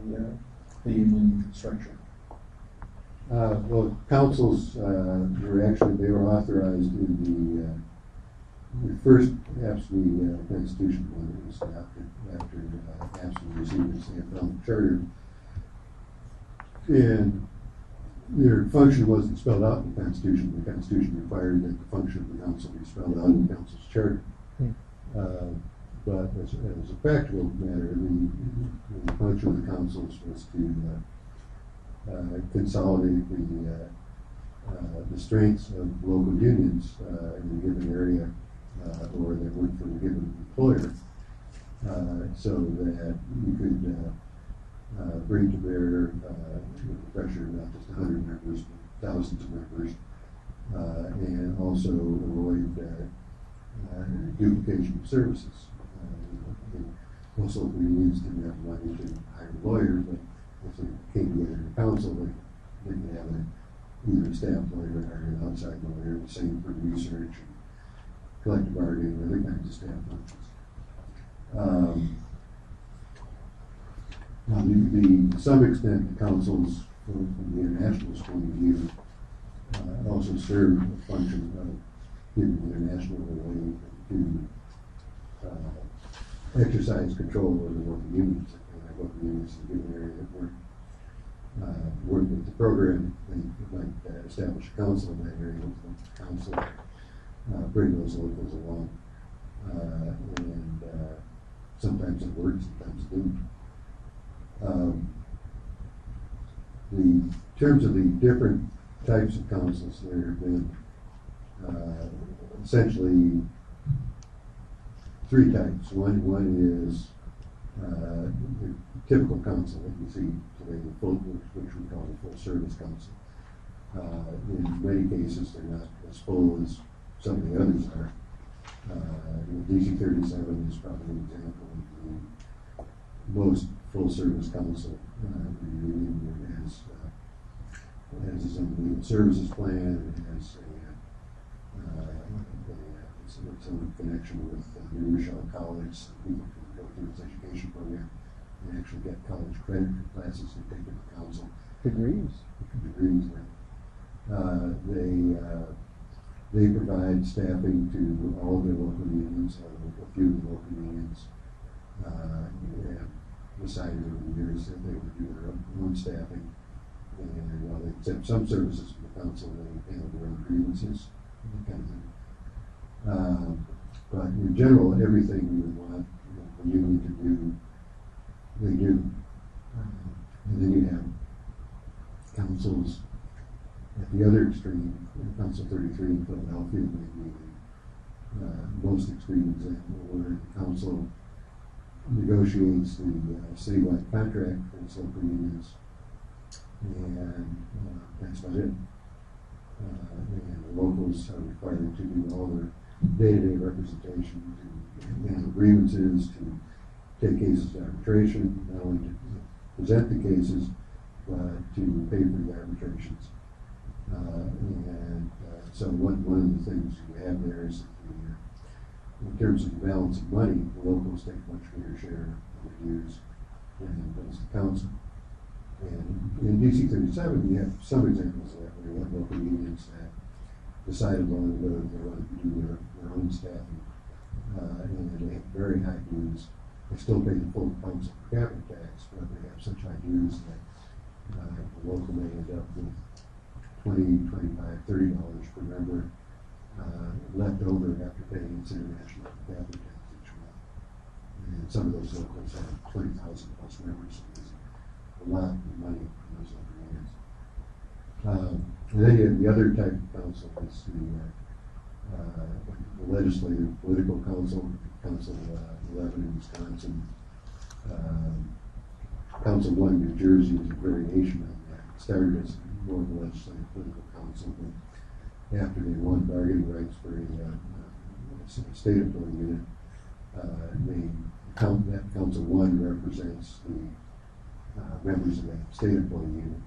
the union structure. Well, councils they were authorized in the first AFSCME constitution when it was adopted after AFSCME received its AFL charter. And their function wasn't spelled out in the Constitution. The Constitution required that the function of the council be spelled out in the council's charter. But as a practical matter, the function of the councils was to consolidate the strengths of local unions in a given area or that work for a given employer, so that you could bring to bear pressure not just 100 members, but thousands of members, and also avoid duplication of services. Most local unions didn't have money to hire a lawyer, but if they came together in a council, they could have either a staff lawyer or an outside lawyer, the same for research and collective bargaining and other kinds of staff functions. Now, to some extent, the councils, from the internationalist point of view, also serve a function of giving the international way to exercise control over the local unions. Local unions in a given area that work with the program, they might establish a council in that area, with the council bring those locals along, and sometimes it works, sometimes it doesn't. In terms of the different types of councils, there have been essentially three types. One is the typical council that you see today, which we call the full service council. In many cases, they're not as full as some of the others are. DC 37 is probably an example of the most full service council in the union. It has its own legal services plan. It has its own connection with New Rochelle College. So people can go through its education program and actually get college credit for classes they take at the council. Degrees. They provide staffing to all of their local unions, a few of the local unions have decided over the years that they would do their own staffing, and while they accept some services from the council, they handle their own grievances, that kind of thing. But in general, everything we would want a union to do, they do. And then you have councils at the other extreme. Council 33 in Philadelphia may be the most extreme example, where the council negotiates the citywide contract for its local unions, and that's about it. And the locals are required to do all their day-to-day representation, to handle grievances, to take cases to arbitration, not only to present the cases, but to pay for the arbitrations. So one of the things you have there is that in terms of the balance of money, the locals take much bigger share of the dues than does the council. And in DC 37, you have some examples of that, where you have local unions that decided long ago that they wanted to do their own staffing, and they have very high dues. They still pay the full council per capita tax, but they have such high dues that the local may end up with $20, $25, $30 per member left over after paying its international per capita tax each month. And some of those locals have 20,000 plus members, so there's a lot of money in those local unions. And then you have the other type of council, is the legislative political council, Council 11 in Wisconsin. Council 1 in New Jersey is a variation on that. It started as more of a legislative political council, but after they won bargaining rights for a state employee unit, that Council 1 represents the members of that state employee unit.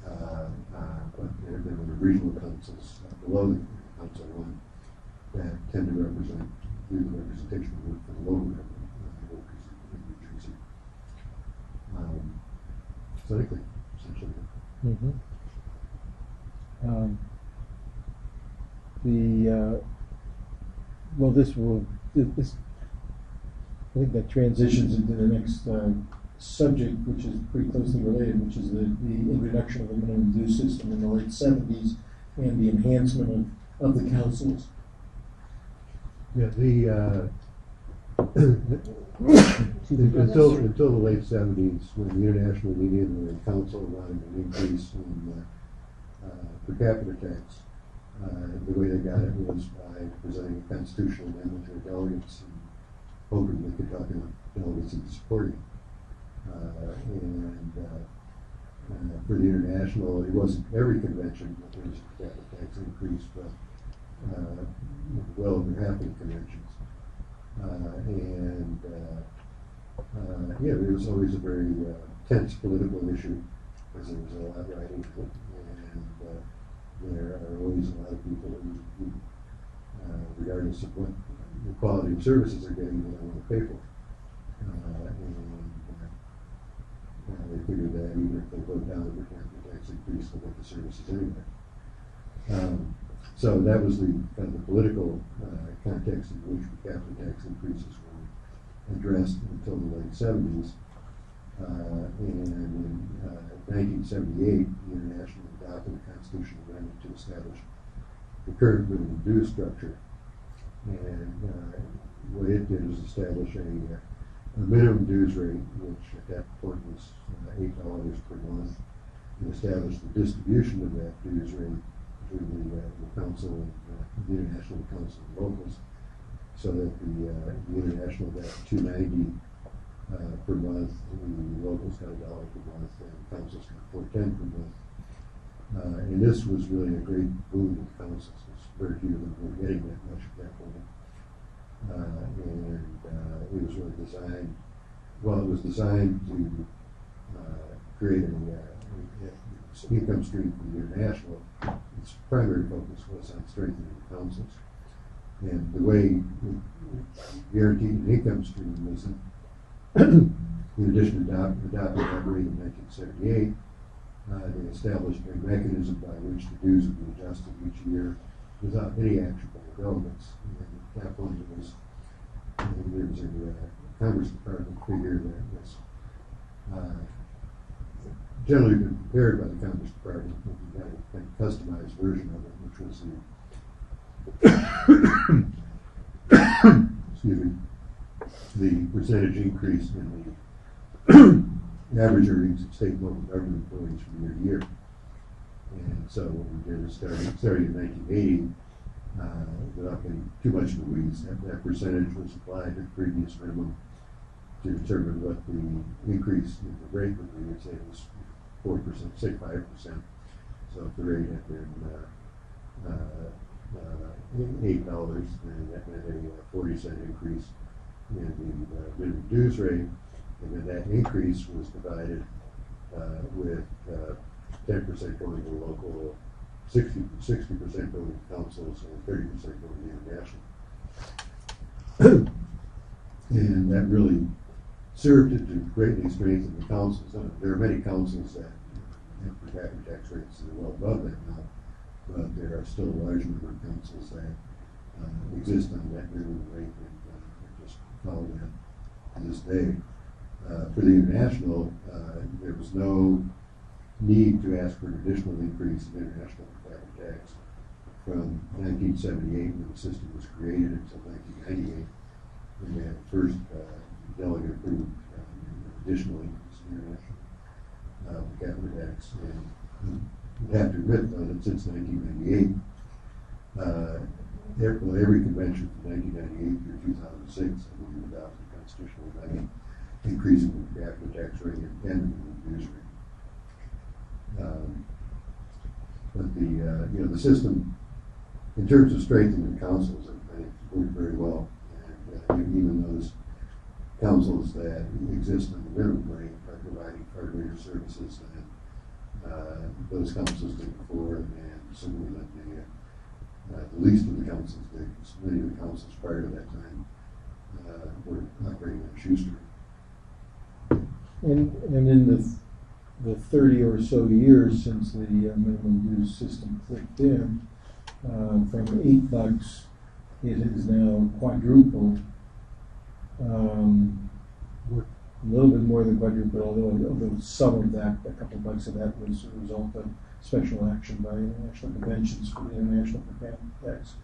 But there were regional councils below the Council 1 that tend to represent the representation of the local government workers in New Jersey. So I think essentially. Mm-hmm. Well, this I think that transitions into the next subject, which is pretty closely related, which is the introduction of the minimum due system in the late 70s and the enhancement of the councils. Yeah, until the late 70s, when the International Union and the Council wanted an increase in per capita tax, the way they got it was by presenting a constitutional amendment to their delegates and hoping they could talk enough delegates into supporting it. For the international, it wasn't every convention that there was a per capita tax increase, but well over half of the conventions. Yeah, it was always a very tense political issue because there was a lot riding on it, and there are always a lot of people who regardless of what the quality of services they're getting, they don't want to pay for. They figured that even if they vote down the per capita tax increase, they'll get the services anyway. So that was the kind of the political context in which per capita tax increases were addressed until the late 70s. And in 1978, the International adopted a constitutional amendment to establish the current minimum due structure. And what it did was establish a minimum dues rate, which at that point was $8 per month, and establish the distribution of that dues rate between the council and the international council and locals, so that the international got $2.90 per month, the locals got $1 per month, and the councils got $4.10 per month. And this was really a great boon to the councils. Very few of them were getting that much at that point. It was really designed, well, it was designed to create an income stream for the international. Its primary focus was on strengthening the councils. And the way it guaranteed an income stream was that, in addition to adopting that rate in 1978, they established a mechanism by which the dues would be adjusted each year without any action by the governments. And at that point, there was a Congress Department figure that was generally been prepared by the Congress Department, but we got a kind of customized version of it, which was the percentage increase in the average earnings of state and local government employees from year to year. And so what we did is starting in 1980, without getting too much in the weeds, that percentage was applied to the previous minimum to determine what the increase in the rate would be. Say it was 4%, say 5%. So if the rate had been $8, then that meant a 40-cent increase in the minimum dues rate, and then that increase was divided with 10% going to local, 60% going to councils, and 30% going to international. And that really served to greatly strengthen the councils. There are many councils that have per capita tax rates that are well above that now, but there are still a large number of councils that exist on that minimum rate and just follow that to this day. For the international, there was no need to ask for an additional increase in international per capita tax from 1978 when the system was created until 1998 when we had the first delegate approved additional increase in international per capita tax. And we have to admit though that since 1998, every convention from 1998 through 2006 I believe adopted a constitutional amendment increasing the per capita tax rate and the minimum dues rate. But the system, in terms of strengthening the councils, I think worked very well. And even those councils that exist on the minimum rate are providing far greater services than those councils did before, and similarly than The least of the councils did, because many of the councils prior to that time were operating on shoestring. And in the 30 or so years since the minimum dues system clicked in, from $8, it is now quadrupled. A little bit more than quadrupled, although some of that, a couple of bucks of that, was a result of special action by international conventions for the international tax.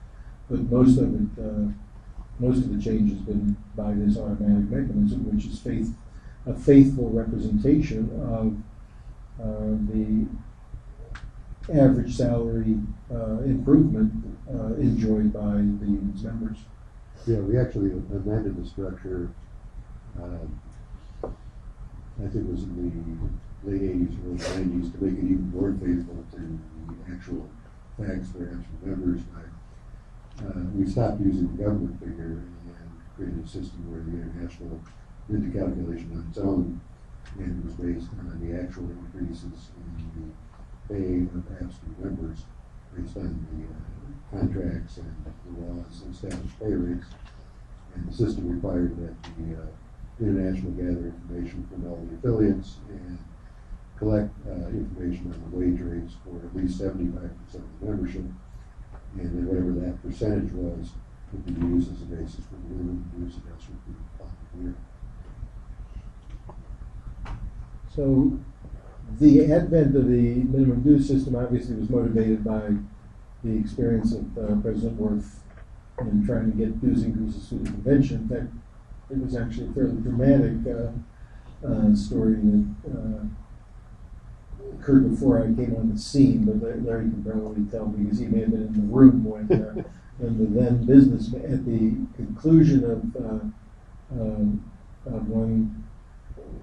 But most of the change has been by this automatic mechanism, which is a faithful representation of the average salary improvement enjoyed by the union's members. Yeah, we actually amended the structure, I think it was in the late 80s, early 90s, to make it even more faithful to the actual facts for actual members. We stopped using the government figure and created a system where the international did the calculation on its own, and it was based on the actual increases in the pay of AFSCME members based on the contracts and the laws and established pay rates. And the system required that the international gather information from all the affiliates and collect information on the wage rates for at least 75% of the membership, and then whatever that percentage was would be used as a basis for the minimum dues adjustment for the following year. So the advent of the minimum dues system obviously was motivated by the experience of President Worth in trying to get dues increases through the convention. In fact, it was actually a fairly dramatic story that occurred before I came on the scene, but Larry can probably tell because he may have been in the room when the then businessman, at the conclusion of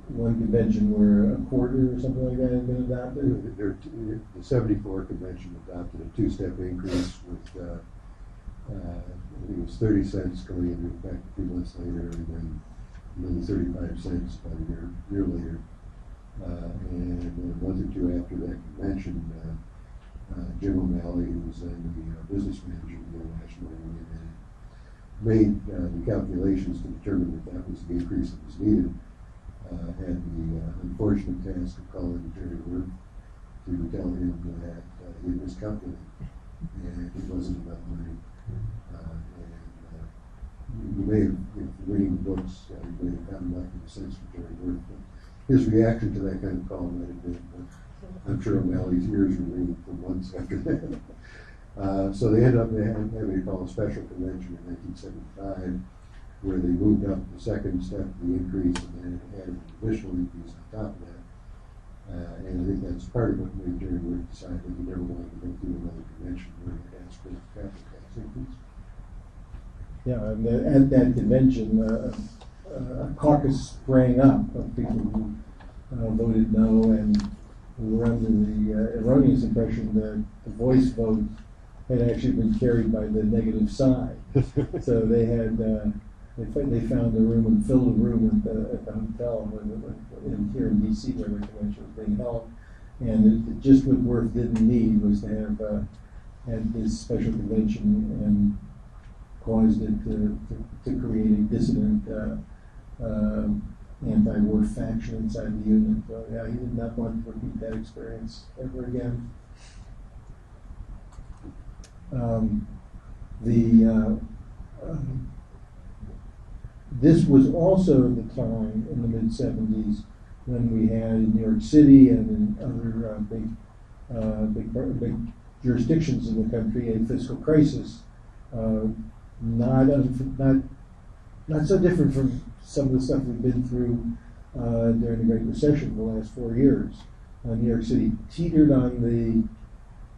one convention where a quarter or something like that had been adopted. The 74 convention adopted a two-step increase with I think it was 30 cents going into effect a few months later, and then another 35 cents about a year later. And a month or two after that convention, Jim O'Malley, who was then the business manager of the International Union, made the calculations to determine that that was the increase that was needed. Had the unfortunate task of calling Jerry Worth to tell him that he was calculating, and it wasn't enough money. You may have, if you're reading the books, you may have gotten enough of a sense from Jerry Worth, but his reaction to that kind of call might have been, I'm sure O'Malley's ears were ringing for months after that. So they ended up having to call a special convention in 1975, where they moved up the second step of the increase and then added an additional increase on top of that. And I think that's part of what made Jerry Worth decide that he never wanted to go through another convention where he asked for the capital tax increase. Yeah, and at that convention, a caucus sprang up of people who voted no and who were under the erroneous impression that the voice vote had actually been carried by the negative side. So they had they found a room and filled a room at the hotel here in D.C. where the convention was being held, and just what Worth didn't need was to have had this special convention and caused it to create a dissident anti-war faction inside the union. So yeah, he did not want to repeat that experience ever again. This was also the time in the mid-70s when we had in New York City and in other big jurisdictions in the country a fiscal crisis. Not so different from some of the stuff we've been through during the Great Recession for the last 4 years. New York City teetered on the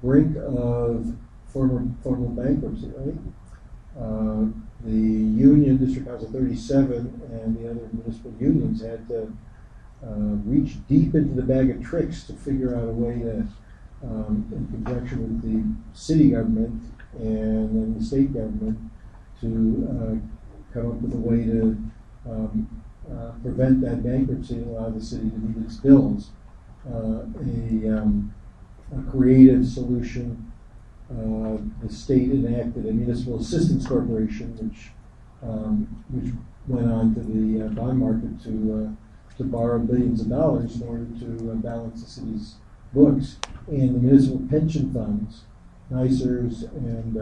brink of formal bankruptcy, right? The union, District Council 37, and the other municipal unions had to reach deep into the bag of tricks to figure out a way to, in conjunction with the city government and then the state government, to come up with a way to prevent that bankruptcy and allow the city to meet its bills. A creative solution the state enacted a municipal assistance corporation, which went on to the bond market to borrow billions of dollars in order to balance the city's books. And the municipal pension funds, NICERS, and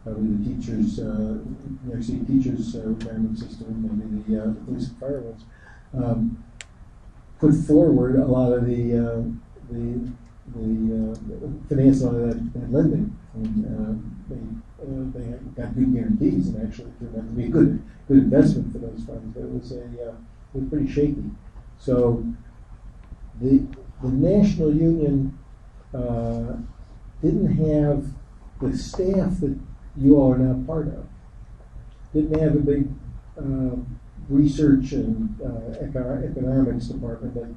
probably the teachers, New York City teachers retirement system, maybe the police and fire ones, put forward a lot of the finance a lot of that lending. And, they got good guarantees, and actually turned out to be a good investment for those funds. But it was pretty shaky. So the national union didn't have the staff that you all are now part of. Didn't have a big research and economics department like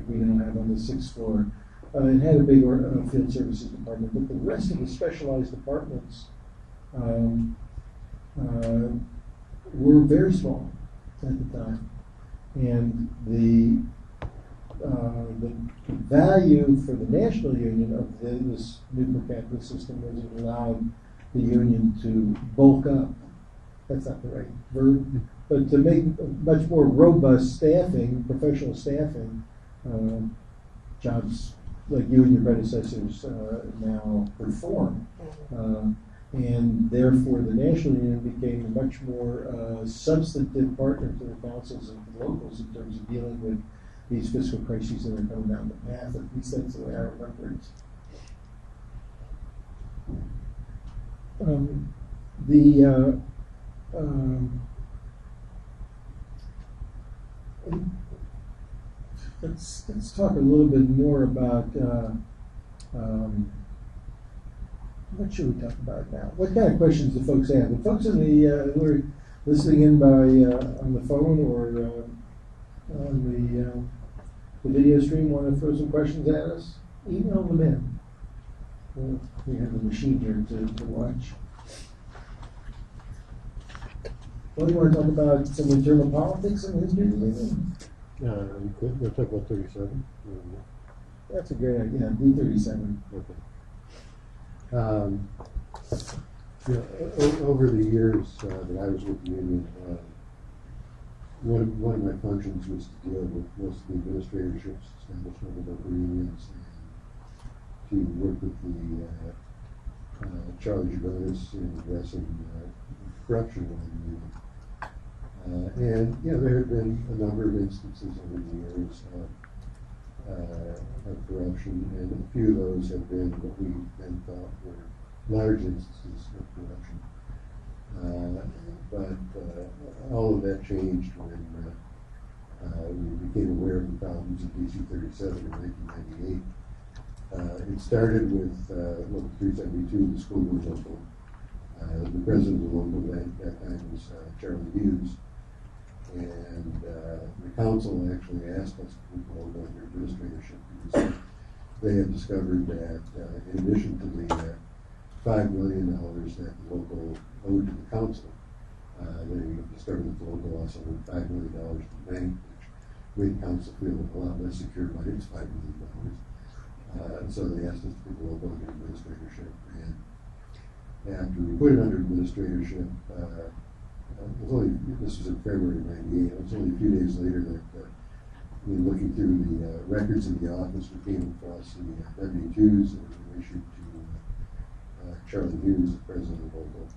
we now have on the 6th floor. It had a big field services department, but the rest of the specialized departments were very small at the time. And the value for the national union of this new per capita system was it allowed the union to bulk up. That's not the right verb, but to make much more robust staffing, professional staffing, jobs like you and your predecessors now perform. And therefore the national union became a much more substantive partner to the councils and the locals in terms of dealing with these fiscal crises that are coming down the path. At least that's the way I remember it. Let's talk a little bit more about what should we talk about now? What kind of questions do folks have? The folks in the who are listening in by on the phone or on the video stream want to throw some questions at us? Email them in. We have a machine here to watch. What do you want to talk about? Some internal politics and history? You could. We'll talk about 37. That's a great idea. Do 37. Okay. Over the years that I was with the union, one of my functions was to deal with most of the administratorships established over local unions and to work with the charge bonus in addressing corruption within the union. And there have been a number of instances over the years of corruption, and a few of those have been what we then thought were large instances of corruption. But all of that changed when we became aware of the problems of DC 37 in 1998. It started with Local 372, the school board local. The president of the local at that time was Charlie Hughes. And the council actually asked us to move over under administratorship because they had discovered that in addition to the $5 million that the local owed to the council, they discovered that the local also owed $5 million to the bank, which made council feel a lot less secure by its $5 million. So they asked us to put the local under administratorship. And after we put it under administratorship, this was in February of '98. It was only a few days later that looking through the records in the office, we came across the W-2s that were issued to Charlie Hughes, the president of the local.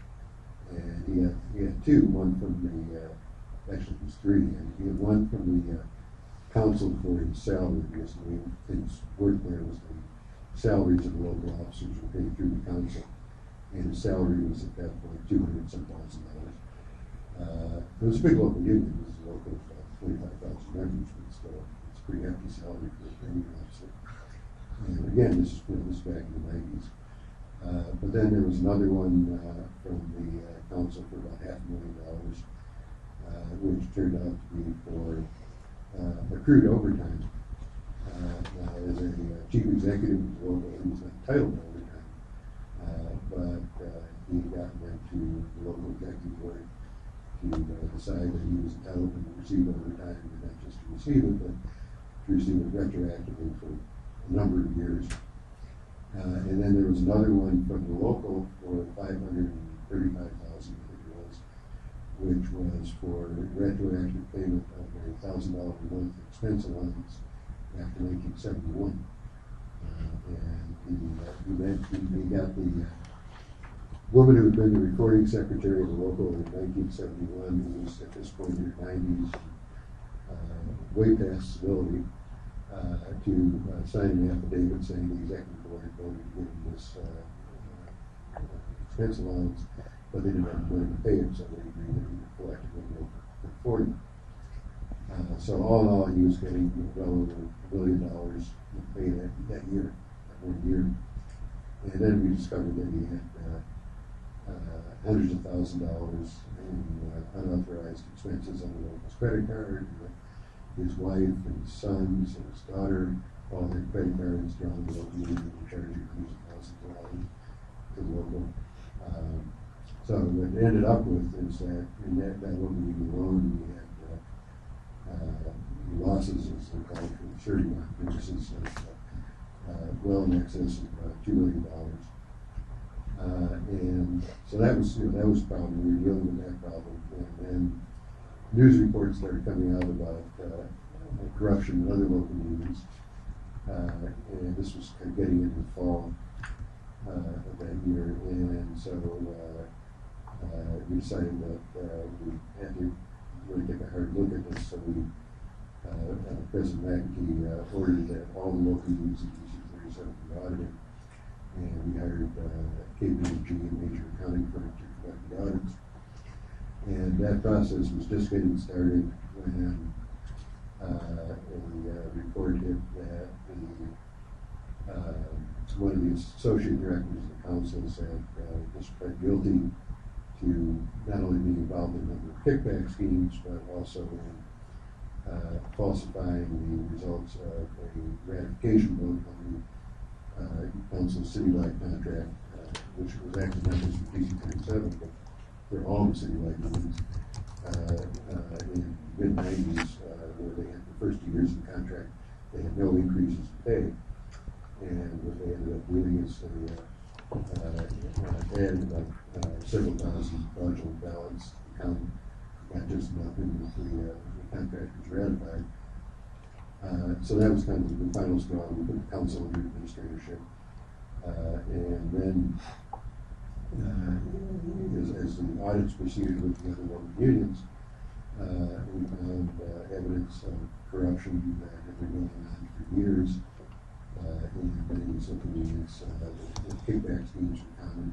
And he had two, one from actually it was three. And he had one from the council for his salary, because the way things worked there was the salaries of the local officers were paid through the council. And his salary was at that point $200,000. It was a big local union. It was a local of 25,000 members, but still, it's a pretty hefty salary for a union officer. And again, this was back in the 90s. But then there was another one from the council for about $500,000, which turned out to be for accrued overtime. Now, as a chief executive of the local, he was not entitled to overtime, but he got went to the local executive board to decide that he was entitled to receive overtime, and not just to receive it, but to receive it retroactively for a number of years. And then there was another one from the local for $535,000, I think it was, which was for retroactive payment of a $1,000 a month expense allowance after 1971. And he got the woman who had been the recording secretary of the local in 1971, who was at this point in her 90s, way past civility, to sign an affidavit saying the executive board voted to give him this expense allowance, but they didn't have the money to pay it, so they agreed that he would collect it when they could afford it. So all in all, he was getting well over $1 billion paid that year, that 1 year. And then we discovered that he had hundreds of thousands of dollars in unauthorized expenses on the local's credit card. His wife and his sons and his daughter all had credit cards drawn in the local union and charging hundreds of thousands of dollars to the local. So what it ended up with is that in that local union alone, we had losses, as they're called, for the 31 businesses of well in excess of $2 million. And so that was a problem. We were dealing with that problem. And then news reports started coming out about corruption in other local unions. And this was kind of getting into the fall of that year. And so we decided that we had to really take a hard look at this. So we, President McAtee ordered that all the local unions in DC 37 be audited. And we hired KPMG, a major accounting firm, to conduct the audits. And that process was just getting started when a report hit that one of the associate directors of the council said was pled guilty to not only being involved in a number of kickback schemes, but also in falsifying the results of a ratification vote on the council's citywide contract, which was actually not just for DC 37, but for all the citywide unions in the mid-90s, where they had the first 2 years of the contract, they had no increases in pay. And what they ended up doing is they added about several thousand fraudulent ballots to the county, not just nothing that the contract was ratified. So that was kind of the final straw. We put the council under administratorship. And then as the audits proceeded with the other local unions, we found evidence of corruption that had been going on for years in many local unions. The kickback schemes were common.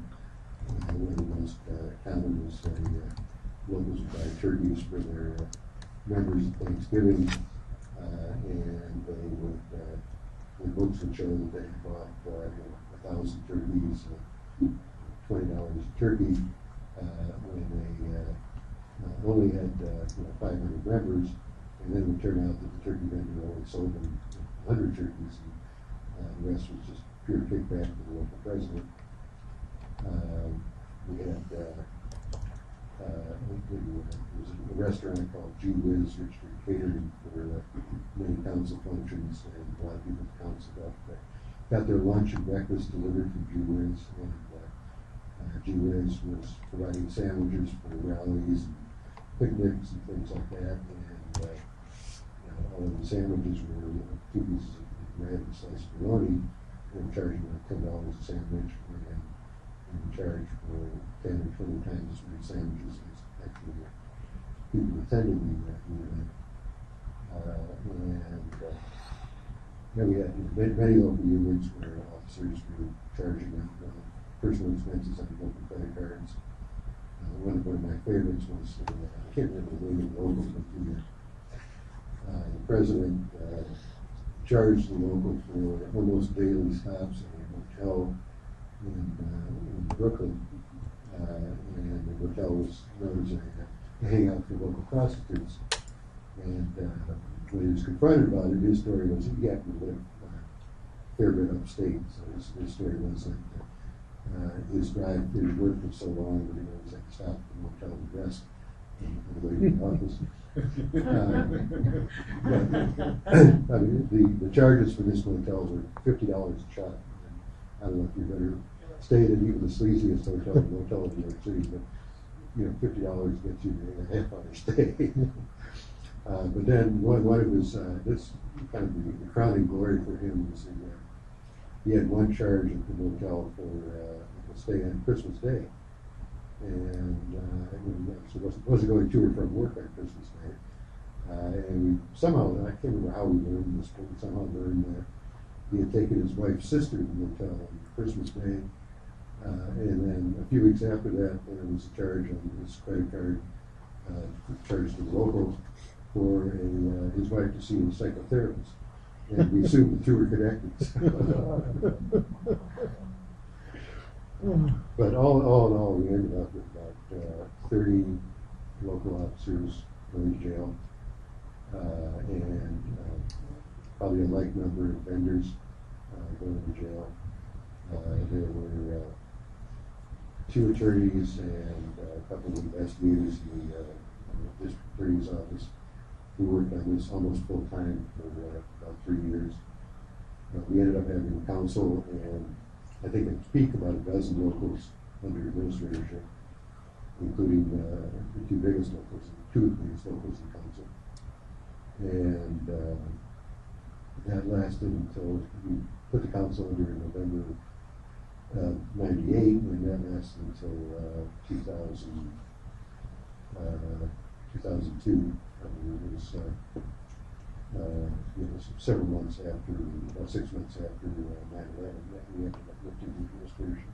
One of the most common was locals would buy turkeys for their members at Thanksgiving, and they would, the books would show that they had bought 1,000 turkeys, $20 a turkey, when they only had 500 members, and then it would turn out that the turkey vendor only sold them 100 turkeys, and the rest was just pure kickback to the local president. We had there was a restaurant called Gee Whiz, which were catering for many council functions, and a lot of people at the council got their lunch and breakfast delivered from Gee Whiz, and Gee Whiz was providing sandwiches for rallies and picnics and things like that, and all of the sandwiches were 2 pieces of bread and a slice of bologna. They were charging like $10 a sandwich, and we charged for 10 or 20 times as many sandwiches as actually people attending the event. Then we had many local unions where officers were charging them personal expenses on local credit cards. One of my favorites was, I can't remember the name of the local, but the president charged the local for almost daily stops at a hotel in Brooklyn, and the hotel was known as a hangout for local prostitutes. And when he was confronted about it, his story was he happened to live a fair bit upstate, so his story was that his drive to work was so long that he always had to stop at the motel to rest on the way to the office. But, I mean, the charges for this motel were $50 a shot. I don't know if you've ever stayed at even the sleaziest hotel in New York City, but $50 gets you a half-hour stay. But then what it was, this kind of the crowning glory for him was he had one charge at the motel for a stay on Christmas Day, and so wasn't going to or from work on Christmas Day. And we somehow, I can't remember how we learned this, but we somehow learned that he had taken his wife's sister to the motel on Christmas Day. And then a few weeks after that, there was a charge on his credit card, charged to the local for his wife to see a psychotherapist. And we assumed the two were connected. But all in all, we ended up with about 30 local officers going to jail, and probably a like number of vendors going to jail. There were 2 attorneys and a couple of investigators in the district attorney's office who worked on this almost full time for about 3 years. We ended up having counsel and I think at the peak about a dozen locals under administratorship, including the 2 biggest locals, 2 of the biggest locals in council. And that lasted until we put the council under in November 98, and that lasted until 2002. It was several months after, about 6 months after 9/11, that we ended up lifting the administration.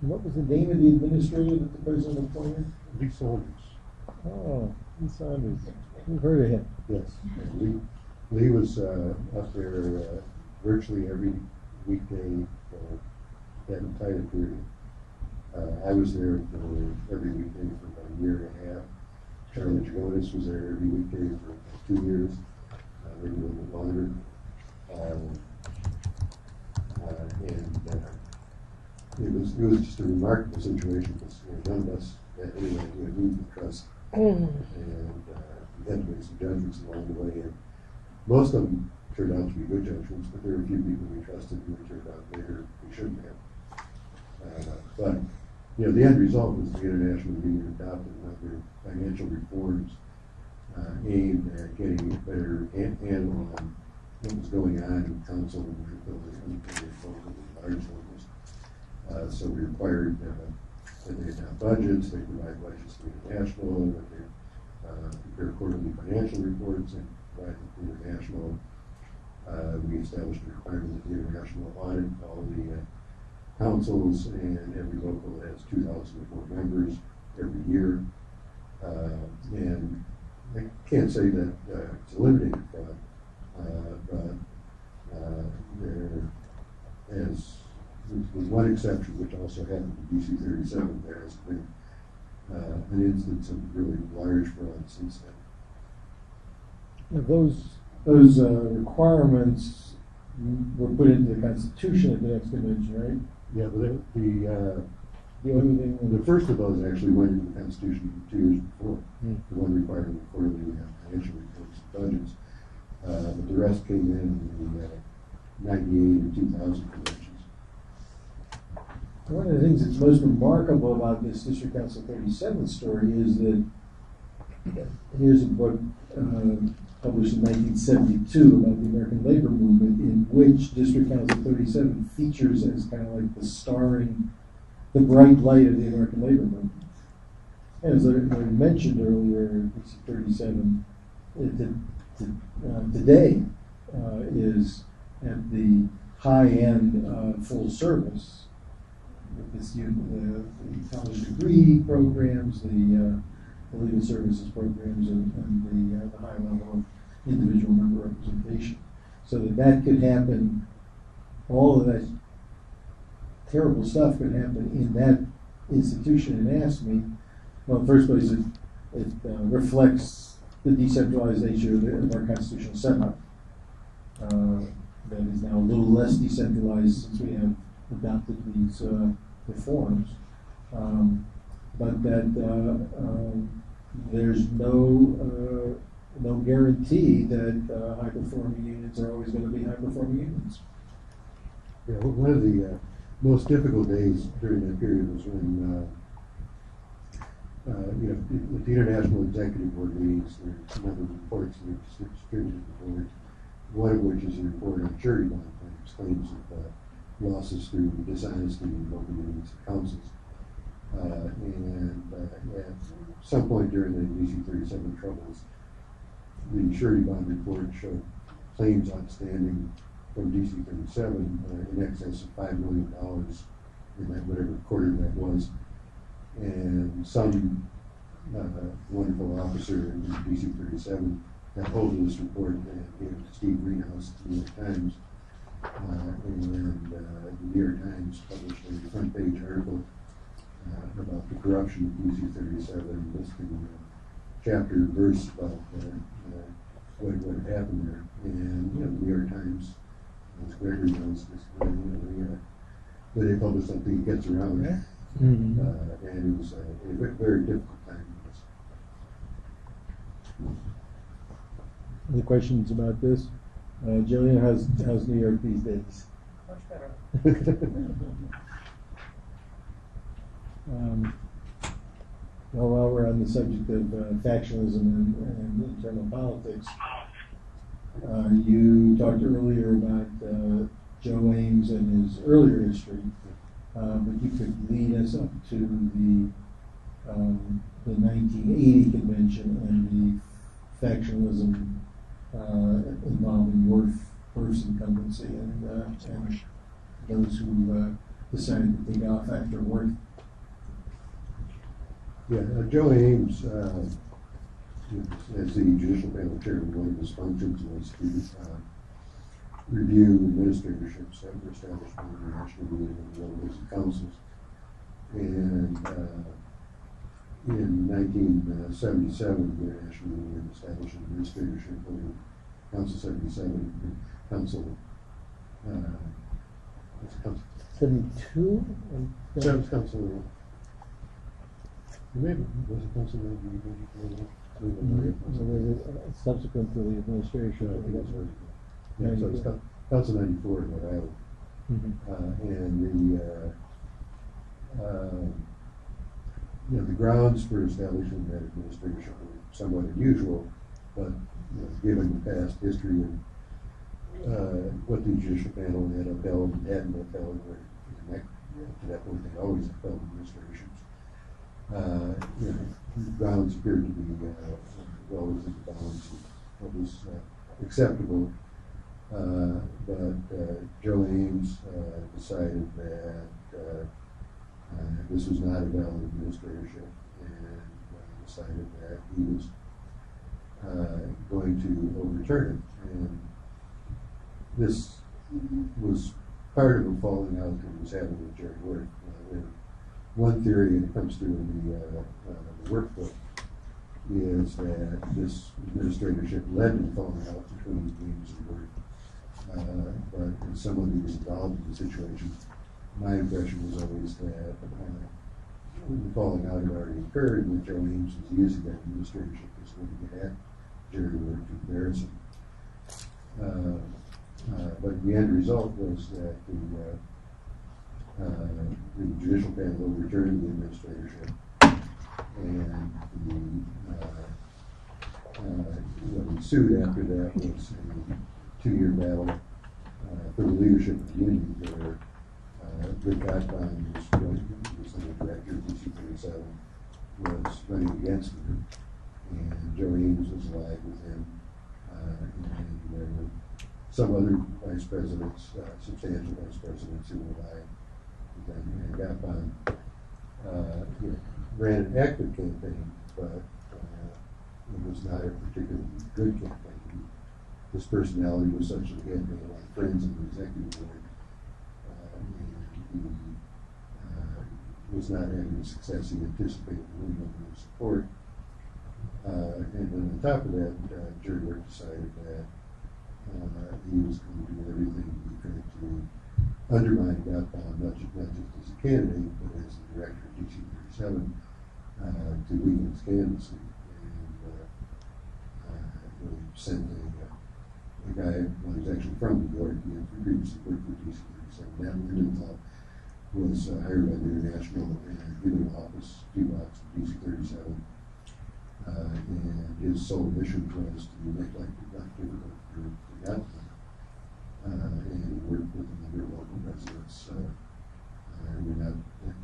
What was the name of the administrator that the president appointed? Lee Saunders. Oh, Lee Saunders. We've heard of him. Yes, Lee was up there virtually every weekday for that entire period. I was there for every weekday for about a year and a half. Charlie Jonas was there every weekday for 2 years, maybe a little bit longer. And it was just a remarkable situation because none of us had any idea who to trust, and we had to make some judgments along the way. And most of them turned out to be good judgments, but there were a few people we trusted who turned out later we shouldn't have. But the end result was the International Union adopted a number of financial reforms aimed at getting a better handle on what was going on in council and the large locals. So we required that they adopt budgets, they provide budgets to the international, that they prepare quarterly financial reports and provide them to the international. We established a requirement that the international audit all the councils, and every local has 2,004 members every year. And I can't say that it's eliminated fraud, but there is, with one exception, which also happened to DC 37, there has been an instance of really large fraud since then. Those requirements were put into the Constitution at the next convention, right? Yeah, but The only thing the first of those actually went into the Constitution 2 years before. The one requiring quarterly financial reports and budgets. But the rest came in the 98 and 2000 conventions. One of the things that's most remarkable about this District Council 37 story is that here's a book published in 1972 about the American labor movement, in which District Council 37 features as kind of like the bright light of the American labor movement. And as I mentioned earlier, DC 37 today is at the high end full service. With this, the college degree programs, the legal services programs, and the high level of individual member representation. So that could happen, all of that terrible stuff could happen in that institution in AFSCME. Well, in the first place, it reflects the decentralized nature of our constitutional setup. That is now a little less decentralized since we have adopted these reforms. But that there's no guarantee that high-performing unions are always going to be high-performing unions. Yeah, one of the most difficult days during that period was when, at the International Executive Board meetings, there's a number of reports that are distributed to the board, one of which is a report on jury bond claims of losses through dishonesty in local meetings and councils. At some point during the DC 37 troubles, the surety bond report showed claims outstanding from DC 37 in excess of $5 million in that whatever quarter that was. And some wonderful officer in DC 37 got hold of this report and gave it to Steve Greenhouse at the New York Times. The New York Times published a front page article about the corruption of DC 37, listing chapter and verse about what had happened there. And the New York Times, as Gregory knows, when they publish something, it gets around. Yeah. And it was a very difficult time for us. Any questions about this? Jillian, how's New York these days? Much better. Well, while we're on the subject of factionalism and internal politics, you talked earlier about Joe Ames and his earlier history, but you could lead us up to the 1980 convention and the factionalism involving Worth's incumbency and those who decided to take off after Worth. Yeah, Joe Ames, as the judicial panel chairman, one of his functions was to review administratorships that were established by the National Union of Locals and Councils. And in 1977, the International Union established an administratorship over Council 77, Council, what's it, Council? 72? Seventh Council. Maybe was it Council 90? Subsequent to the administration. I think that's what it is. Yeah, so it's Council 94 in Rhode Island. And the grounds for establishing that administration were somewhat unusual, but given the past history of what the judicial panel had upheld and hadn't upheld, where to that point they always upheld administrations. Grounds appeared to be well within the bounds of what was acceptable. But Joe Ames decided that this was not a valid administratorship and decided that he was going to overturn it. And this was part of a falling out that was happening with Jerry Worth. One theory that comes through in the workbook is that this administratorship led to the falling out between Ames and Worth. But as someone who was involved in the situation, my impression was always that the falling out had already occurred, and that Joe Ames was using that administratorship as a way to get at Jerry Worth to embarrass him. But the end result was that the judicial panel overturned the administratorship, and what ensued after that was a 2-year battle for the leadership of the union, where Rick Gottbahn, was the director of DC 37, was running against him, and Joe Ames was allied with him, and there were some other vice presidents, substantial vice presidents who were allied with him, and Gottbahn ran an active campaign, but it was not a particularly good campaign. His personality was such that he had made a lot of friends in the executive board, and he was not having the success he anticipated winning over his support. And then on top of that, Jerry Worth decided that he was going to do everything he could to undermine Gottbahn, not just as a candidate, but as the director of DC 37, to weaken his candidacy. And he sent a guy who was actually from New York. He had previously worked for DC 37, Matt Lindenthal, was hired by the International Healing Office, 2 blocks of DC 37. And his sole mission was to make life difficult for the outcome. And he worked with a number of local residents. We got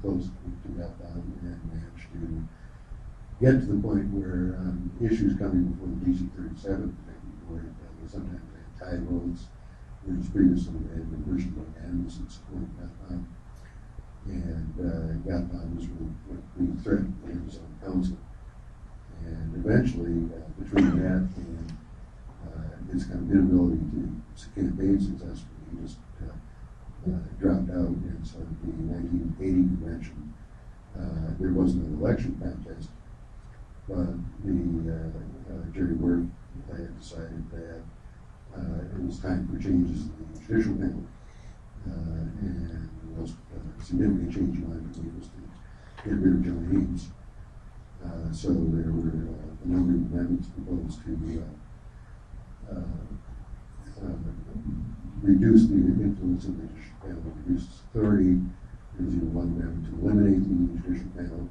close to that down and managed to get to the point where issues coming before the DC 37, where sometimes they had tie roads, which previously they had been virtually unanimous in supporting GATPOM. And GATPOM was really being threatened in his own council. And eventually, between that and his kind of inability to campaign successfully, he just dropped out. And so at the 1980 convention, there was no election contest, but Jerry Worth had decided that it was time for changes in the judicial panel. And the most significant change he wanted to make was to get rid of John Ames. So there were a number of amendments proposed to reduce the influence of the judicial panel, reduce its authority. There was even one amendment to eliminate the judicial panel.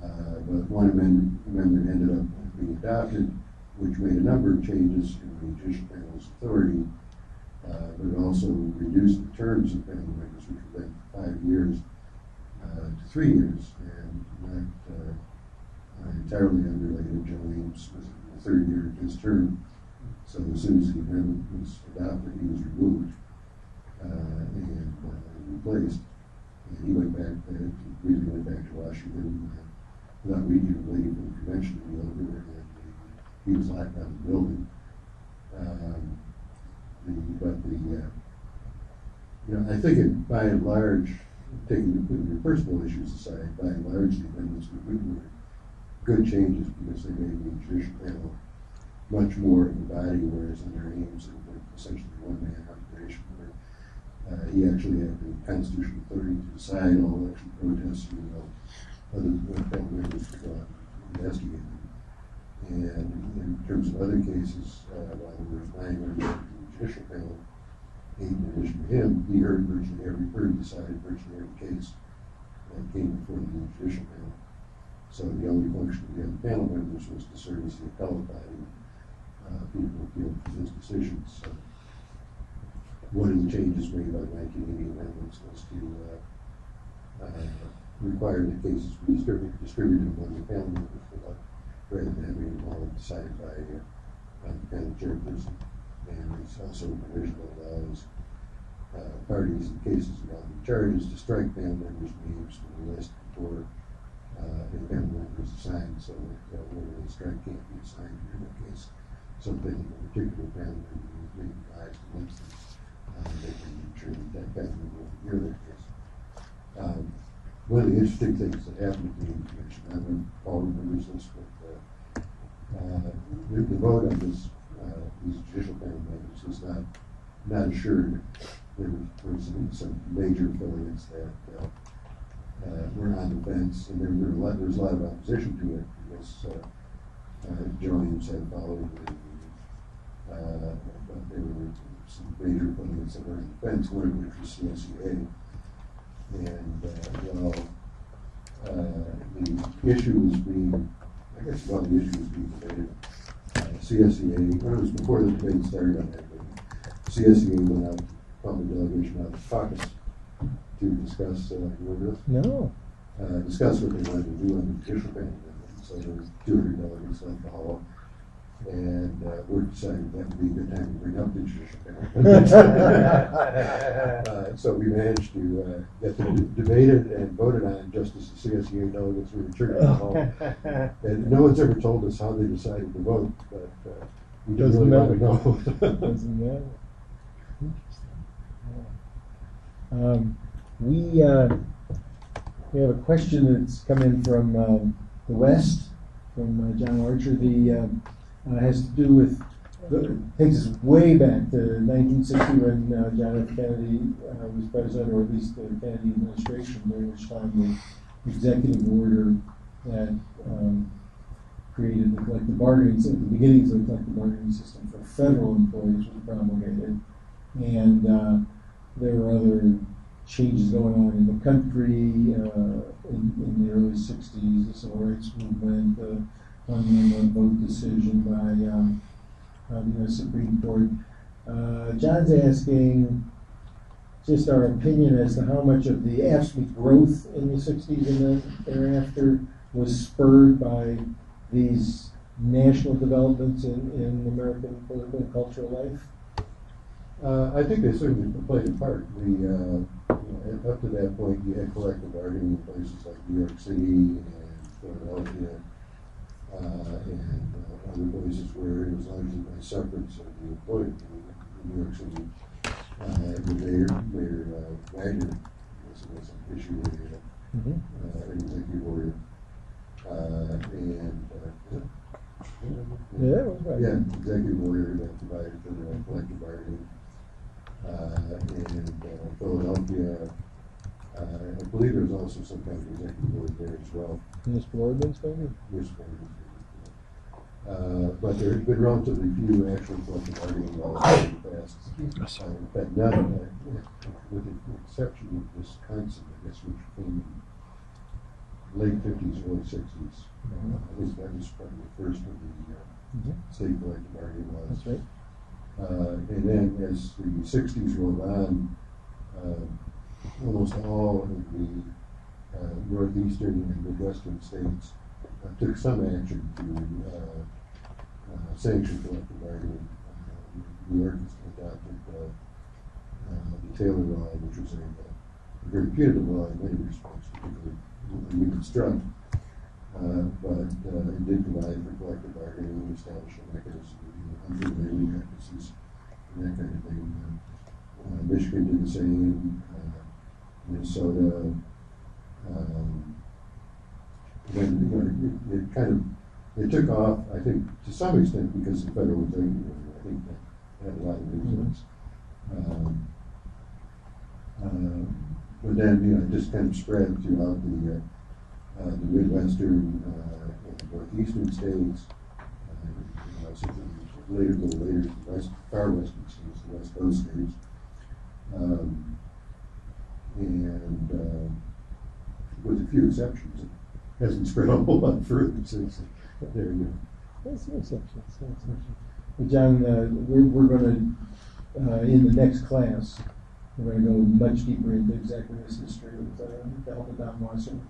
But one amendment ended up being adopted, which made a number of changes in the judicial panel's authority, but it also reduced the terms of panel members, which were then 5 years to 3 years, and that entirely unrelated. Joe Ames was in the 3rd year of his term, so as soon as the amendment was adopted, he was removed and replaced. And he went back to Washington without even waiting for the convention to be over, and he was locked out of the building. I think by and large, taking the personal issues aside, by and large, the amendments were good changes because they made the judicial panel much more of a body, whereas under Ames it was essentially one-man operation where he actually had the constitutional authority to decide all election protests, other panel members could go out and investigate them. And in terms of other cases, while there were 9 members of the judicial panel, 8 in addition to him, he heard decided virtually every case that came before the judicial panel. So the only function of the other panel members was to serve as the appellate body. People appealed for his decisions. So one of the changes made by the 1980 amendments was to require that cases be distributed among the panel members rather than having them all decided by the panel chairperson. And there's also a provision that allows parties in cases involving charges to strike panel members' names from the list before a panel member is assigned, so that whether the strike can't be assigned in that case, something in a particular panel member may be biased against them. They can ensure that panel member will hear their case. One of the interesting things that happened at the convention, I don't know if Paul remembers this, but the vote on these judicial panel members was not assured. There were some major affiliates that were on the fence, and there was a lot of opposition to it because Joe Ames had followed but there were some major affiliates that were on the fence, one of which was CSEA. And the issue was being debated. CSEA, when it was before the debate started on that, CSEA went out, called the delegation out to caucus to discuss, remember this? No. Discuss what they wanted to do on the judicial panel. So there were 200 delegates left the hall. And we decided that would be a good time to bring up the judicial panel. So we managed to get them debated and voted on just as the CSEA delegates were returning to the hall. And no one's ever told us how they decided to vote, but we don't really want to know. Doesn't matter. Interesting. We have a question that's come in from the West, from John Archer. Has to do with, takes us way back to 1960 when John F. Kennedy was president, or at least the Kennedy administration, during which time the executive order that created the collective bargaining system, the beginnings of the collective bargaining system for federal employees was promulgated. And there were other changes going on in the country in the early 60s, the civil rights movement, the one-man vote decision by the U.S. Supreme Court. John's asking just our opinion as to how much of the AFSCME growth in the 60s and then thereafter was spurred by these national developments in American political and cultural life. I think they certainly played a part. Up to that point, you had collective bargaining in places like New York City and Philadelphia, and other places where it was largely by sufferance of the employee. In New York City, the mayor Wagner was an issue with an executive order, executive order that provided for the collective bargaining. In Philadelphia, I believe there was also some kind of executive order there as well. Municipal ordinance, maybe? Municipal ordinance. But there have been relatively few actual collective bargaining laws in the past. In fact, none of that, with the exception of Wisconsin, I guess, which came in late 50s, early 60s. At least that was probably the first of the state collective bargaining laws. That's right. And then as the 60s rolled on, almost all of the northeastern and midwestern states took some action to sanction collective bargaining. New York adopted the Taylor Law, which was a very punitive law in many respects, particularly when you struck. But it did provide for collective bargaining and establish a mechanism to deal with unfair labor practices and that kind of thing. Michigan did the same. Minnesota. Then it took off, I think, to some extent because the federal executive order. I think that had a lot of influence. But then, it just kind of spread throughout the Midwestern and Northeastern states. A little later, the far Western states, the West Coast states. And with a few exceptions, it hasn't spread a whole lot further since. There you go. That's no exception. John, we're going to, in the next class, we're going to go much deeper into exactly this history with the help of Don Wasserman.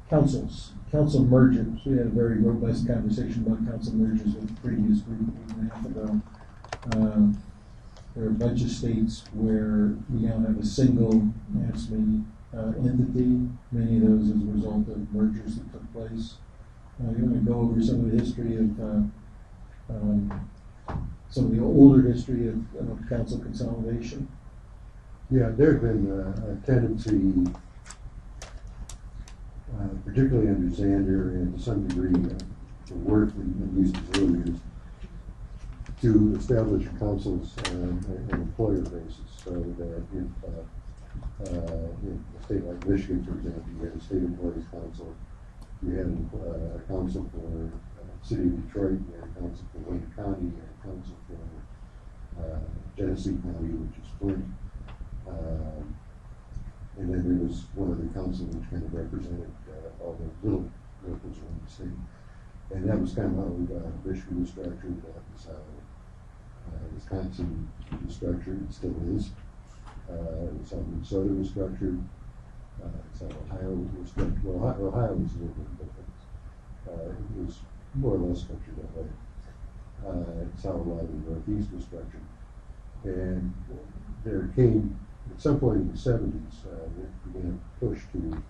Council mergers. We had a very robust conversation about council mergers with the previous week and a half ago. There are a bunch of states where we now have a single AFSCME entity, many of those as a result of mergers that took place. You want to go over some of the history of some of the older history of council consolidation? Yeah, there have been a tendency, particularly under Zander and to some degree the work we used as early years, to establish councils on an employer basis, so that if a state like Michigan, for example, you had a state employees council, you had a council for the city of Detroit, you had a council for Wayne County, you had a council for Genesee County, which is Flint, and then there was one other council which kind of represented all the little locals around the state. And that was kind of how Michigan was structured. That was how Wisconsin was structured. It still is. It's how Minnesota was structured. It's how Ohio was structured. Well, Ohio was a little bit different. It was more or less structured that way. It's how a lot of the Northeast was structured. And there came, at some point in the 70s, there began a push to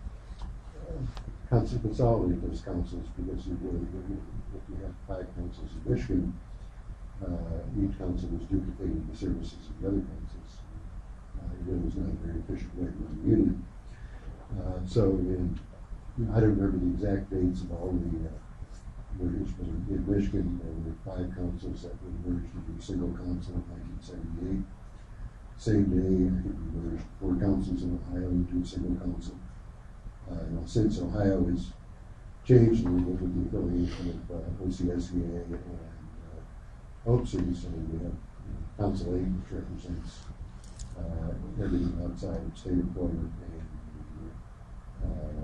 consolidate those councils, because if you have 5 councils in Michigan, each council was duplicating the services of the other councils. It was not a very efficient way to run the union. I don't remember the exact dates of all the mergers, but in Michigan there were 5 councils that were merged into a single council in 1978. Same day, I think we merged 4 councils in Ohio into a single council. Since Ohio has changed a little bit with the affiliation of OCSEA and OPSI, so we have Council 8, which represents everything outside of state employment and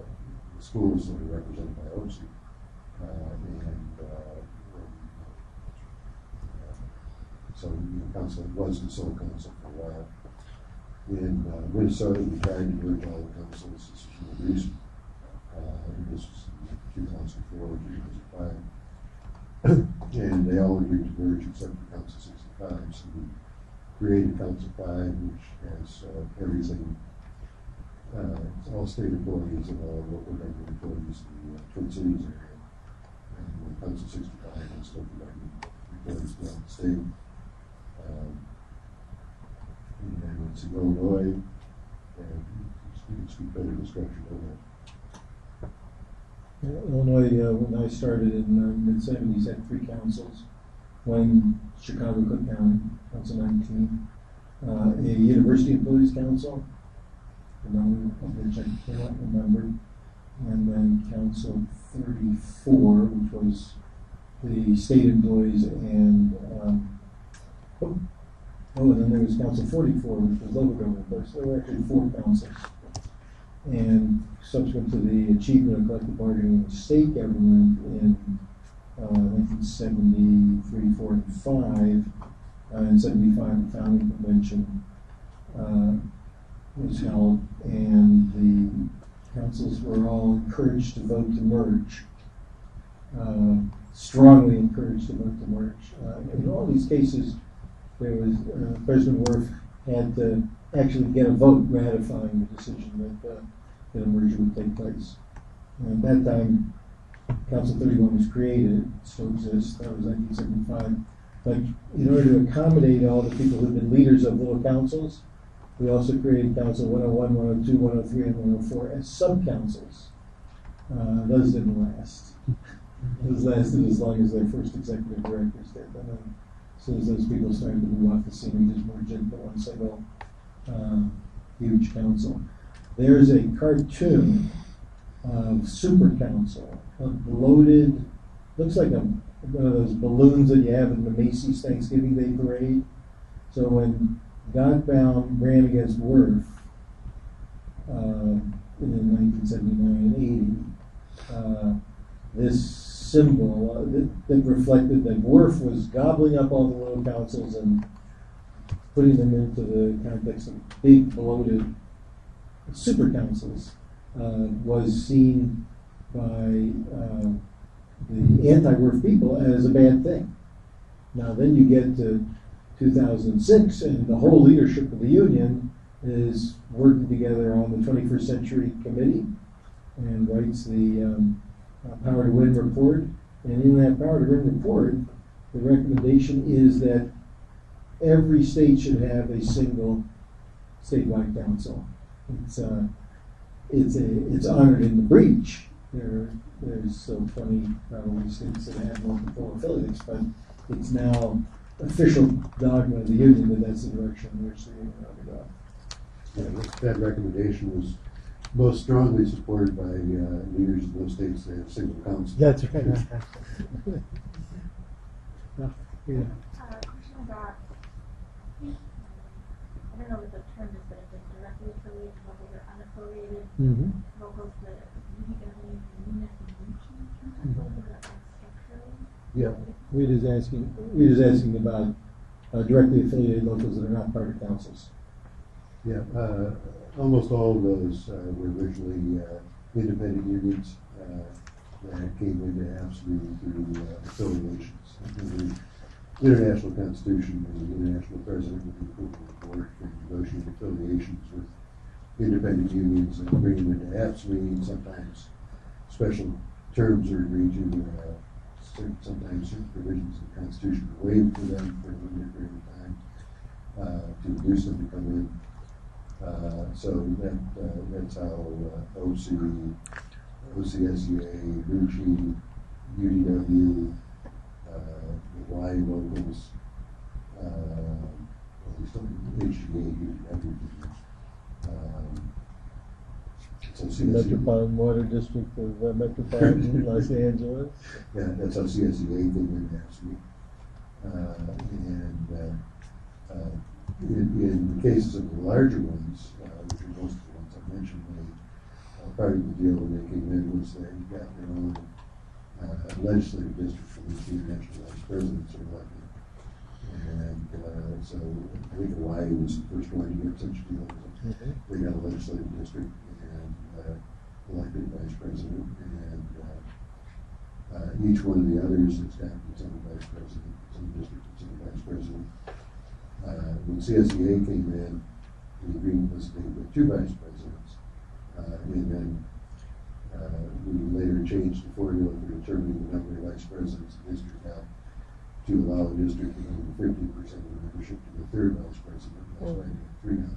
the schools that are represented by OC. So the council was the sole council for a while. In Minnesota, we tried to merge all the councils. This was more recent. This was in 2004, 2005. And they all agreed to merge except for Council 65. So we created Council 5, which has everything, all state employees and all local government employees in the Twin Cities area. And Council 65 has local government employees throughout the state. And it's in Illinois, and you can speak better description of that. Illinois, when I started in the mid-70s, had 3 councils. One, Chicago Cook County, Council 19, a University Employees Council, of which I cannot remember, and then Council 34, which was the state employees, and and then there was Council 44, which was local government employees. So there were actually 4 councils. And subsequent to the achievement of collective bargaining in state government in 1973, 4, and 5, in 75, the founding convention was held, and the councils were all encouraged to vote to merge, strongly encouraged to vote to merge. In all these cases, there was President Worf had to actually get a vote ratifying the decision that a merger would take place. And at that time, Council 31 was created, still exists, that was 1975. But in order to accommodate all the people who had been leaders of little councils, we also created Council 101, 102, 103, and 104 as sub-councils. Those didn't last. Those lasted as long as their first executive directors did. And then, as soon as those people started to move off the scene, we just merged into one single huge council. There's a cartoon of Super Council, a bloated, looks like one of those balloons that you have in the Macy's Thanksgiving Day Parade. So when Godbound ran against Worf in 1979 and 80, this symbol that reflected that Worf was gobbling up all the little councils and putting them into the context of big bloated super councils was seen by the anti-Worf people as a bad thing. Now then you get to 2006 and the whole leadership of the union is working together on the 21st Century Committee and writes the Power to Win report. And in that Power to Win report, the recommendation is that every state should have a single statewide council. It's honored in the breach. There's still 20 probably states that have multiple affiliates, but it's now official dogma of the union that that's the direction in which the union ought to go. Yeah, that recommendation was most strongly supported by leaders in those states that have single council. That's right. Question about, I don't know what the term is, but if it's directly affiliated locals or unaffiliated locals that maybe governing municipal structurally. Yeah, we're just asking about directly affiliated locals that are not part of councils. Yeah, almost all of those were originally independent unions that came into AFSCME through affiliations. The International Constitution and the International President with the approval of the board can negotiate affiliations with independent unions and bring them into AFSCME. Sometimes special terms are agreed to. Sometimes certain provisions of the Constitution are waived for them for a limited period of time to induce them to come in. So that's how OC, OCSEA, RUCHI, UDW, the Y locals, at least HGA, UDW. So Metropolitan Water District of Metropolitan Los Angeles. Yeah, that's how CSEA came in AFSCME. And In the cases of the larger ones, which are most of the ones I mentioned, part of the deal when they came in was they got their own legislative district from which the international vice presidents are elected. And so I think Hawaii was the first one to get such a deal. They got a legislative district and elected vice president, and each one of the others has got its own vice president, its own district, its own vice president. When CSEA came in, the agreement was they were two vice presidents, and then we later changed the formula for determining the number of vice presidents the district had to allow the district to go from 15% of the membership to the third vice president. That's why we have three now.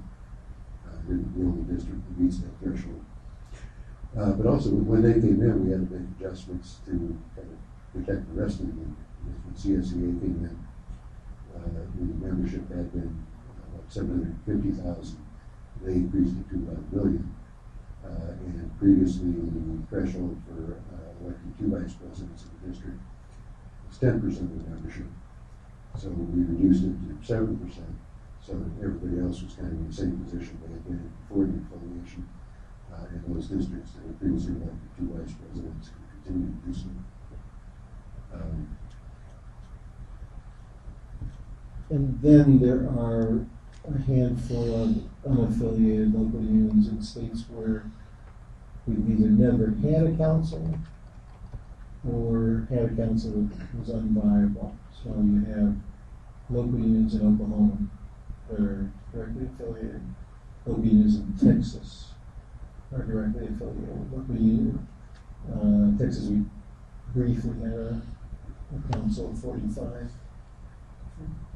They're the only district that meets that threshold. But also, when they came in, we had to make adjustments to kind of protect the rest of the union. Because when CSEA came in, the membership had been 750,000. They increased it to about 1 million. And previously, the threshold for electing two vice presidents of the district was 10% of the membership. So we reduced it to 7%. So everybody else was kind of in the same position they had been before the affiliation. And those districts that had previously elected two vice presidents could continue to do so. And then there are a handful of unaffiliated local unions in states where we've either never had a council or had a council that was unviable. So you have local unions in Oklahoma that are directly affiliated, local unions in Texas are directly affiliated, local union. Texas, we briefly had a council of 45.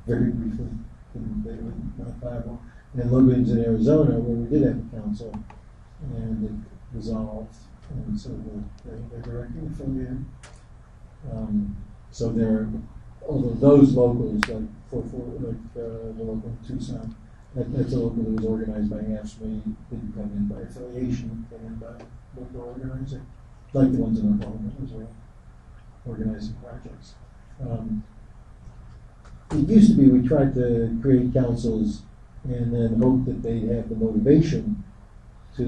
Very briefly, they were not viable. And local unions in Arizona, where we did have a council, and it dissolved, and so they're directly affiliated. So there, although those locals, like the local in Tucson, that's a local that was organized by AFSCME, didn't come in by affiliation, came in by local organizing, like the ones in Oklahoma as well, organizing projects. It used to be we tried to create councils and then hope that they'd have the motivation to,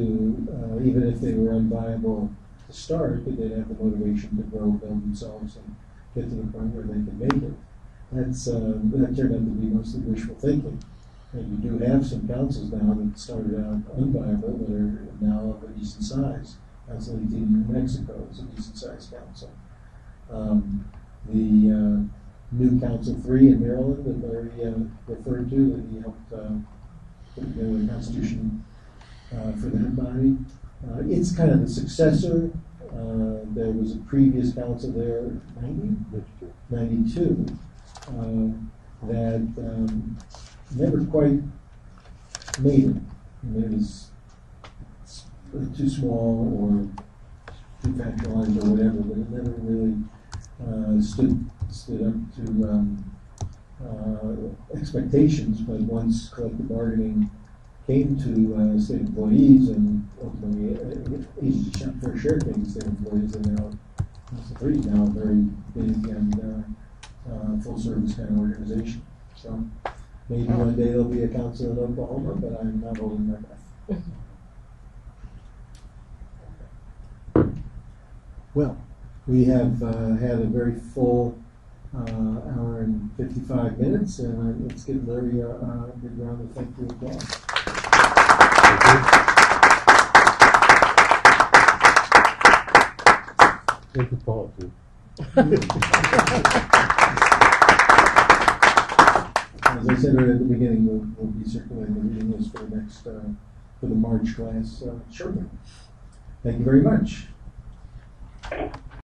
even if they were unviable to start, that they'd have the motivation to grow, build themselves, and get to the point where they could make it. That turned out to be mostly wishful thinking. And you do have some councils now that started out unviable that are now of a decent size. Council 18 in New Mexico is a decent sized council. The new Council 3 in Maryland that Larry referred to, that he helped put together the Constitution for that body. It's kind of the successor. There was a previous council there, 92, that never quite made it. And it was too small or too factualized or whatever, but it never really stood up to expectations. But once collective bargaining came to state employees and ultimately agency shop fair share came to state employees, and now a very big and full service kind of organization. So maybe one day there'll be a council in Oklahoma, but I'm not holding my breath. Well, we have had a very full hour and 55 minutes, and let's give Larry a big round of thank you applause. Thank you, Paul, too. As I said right at the beginning, we'll be circulating the reading list for the next for the March class shortly. Thank you very much.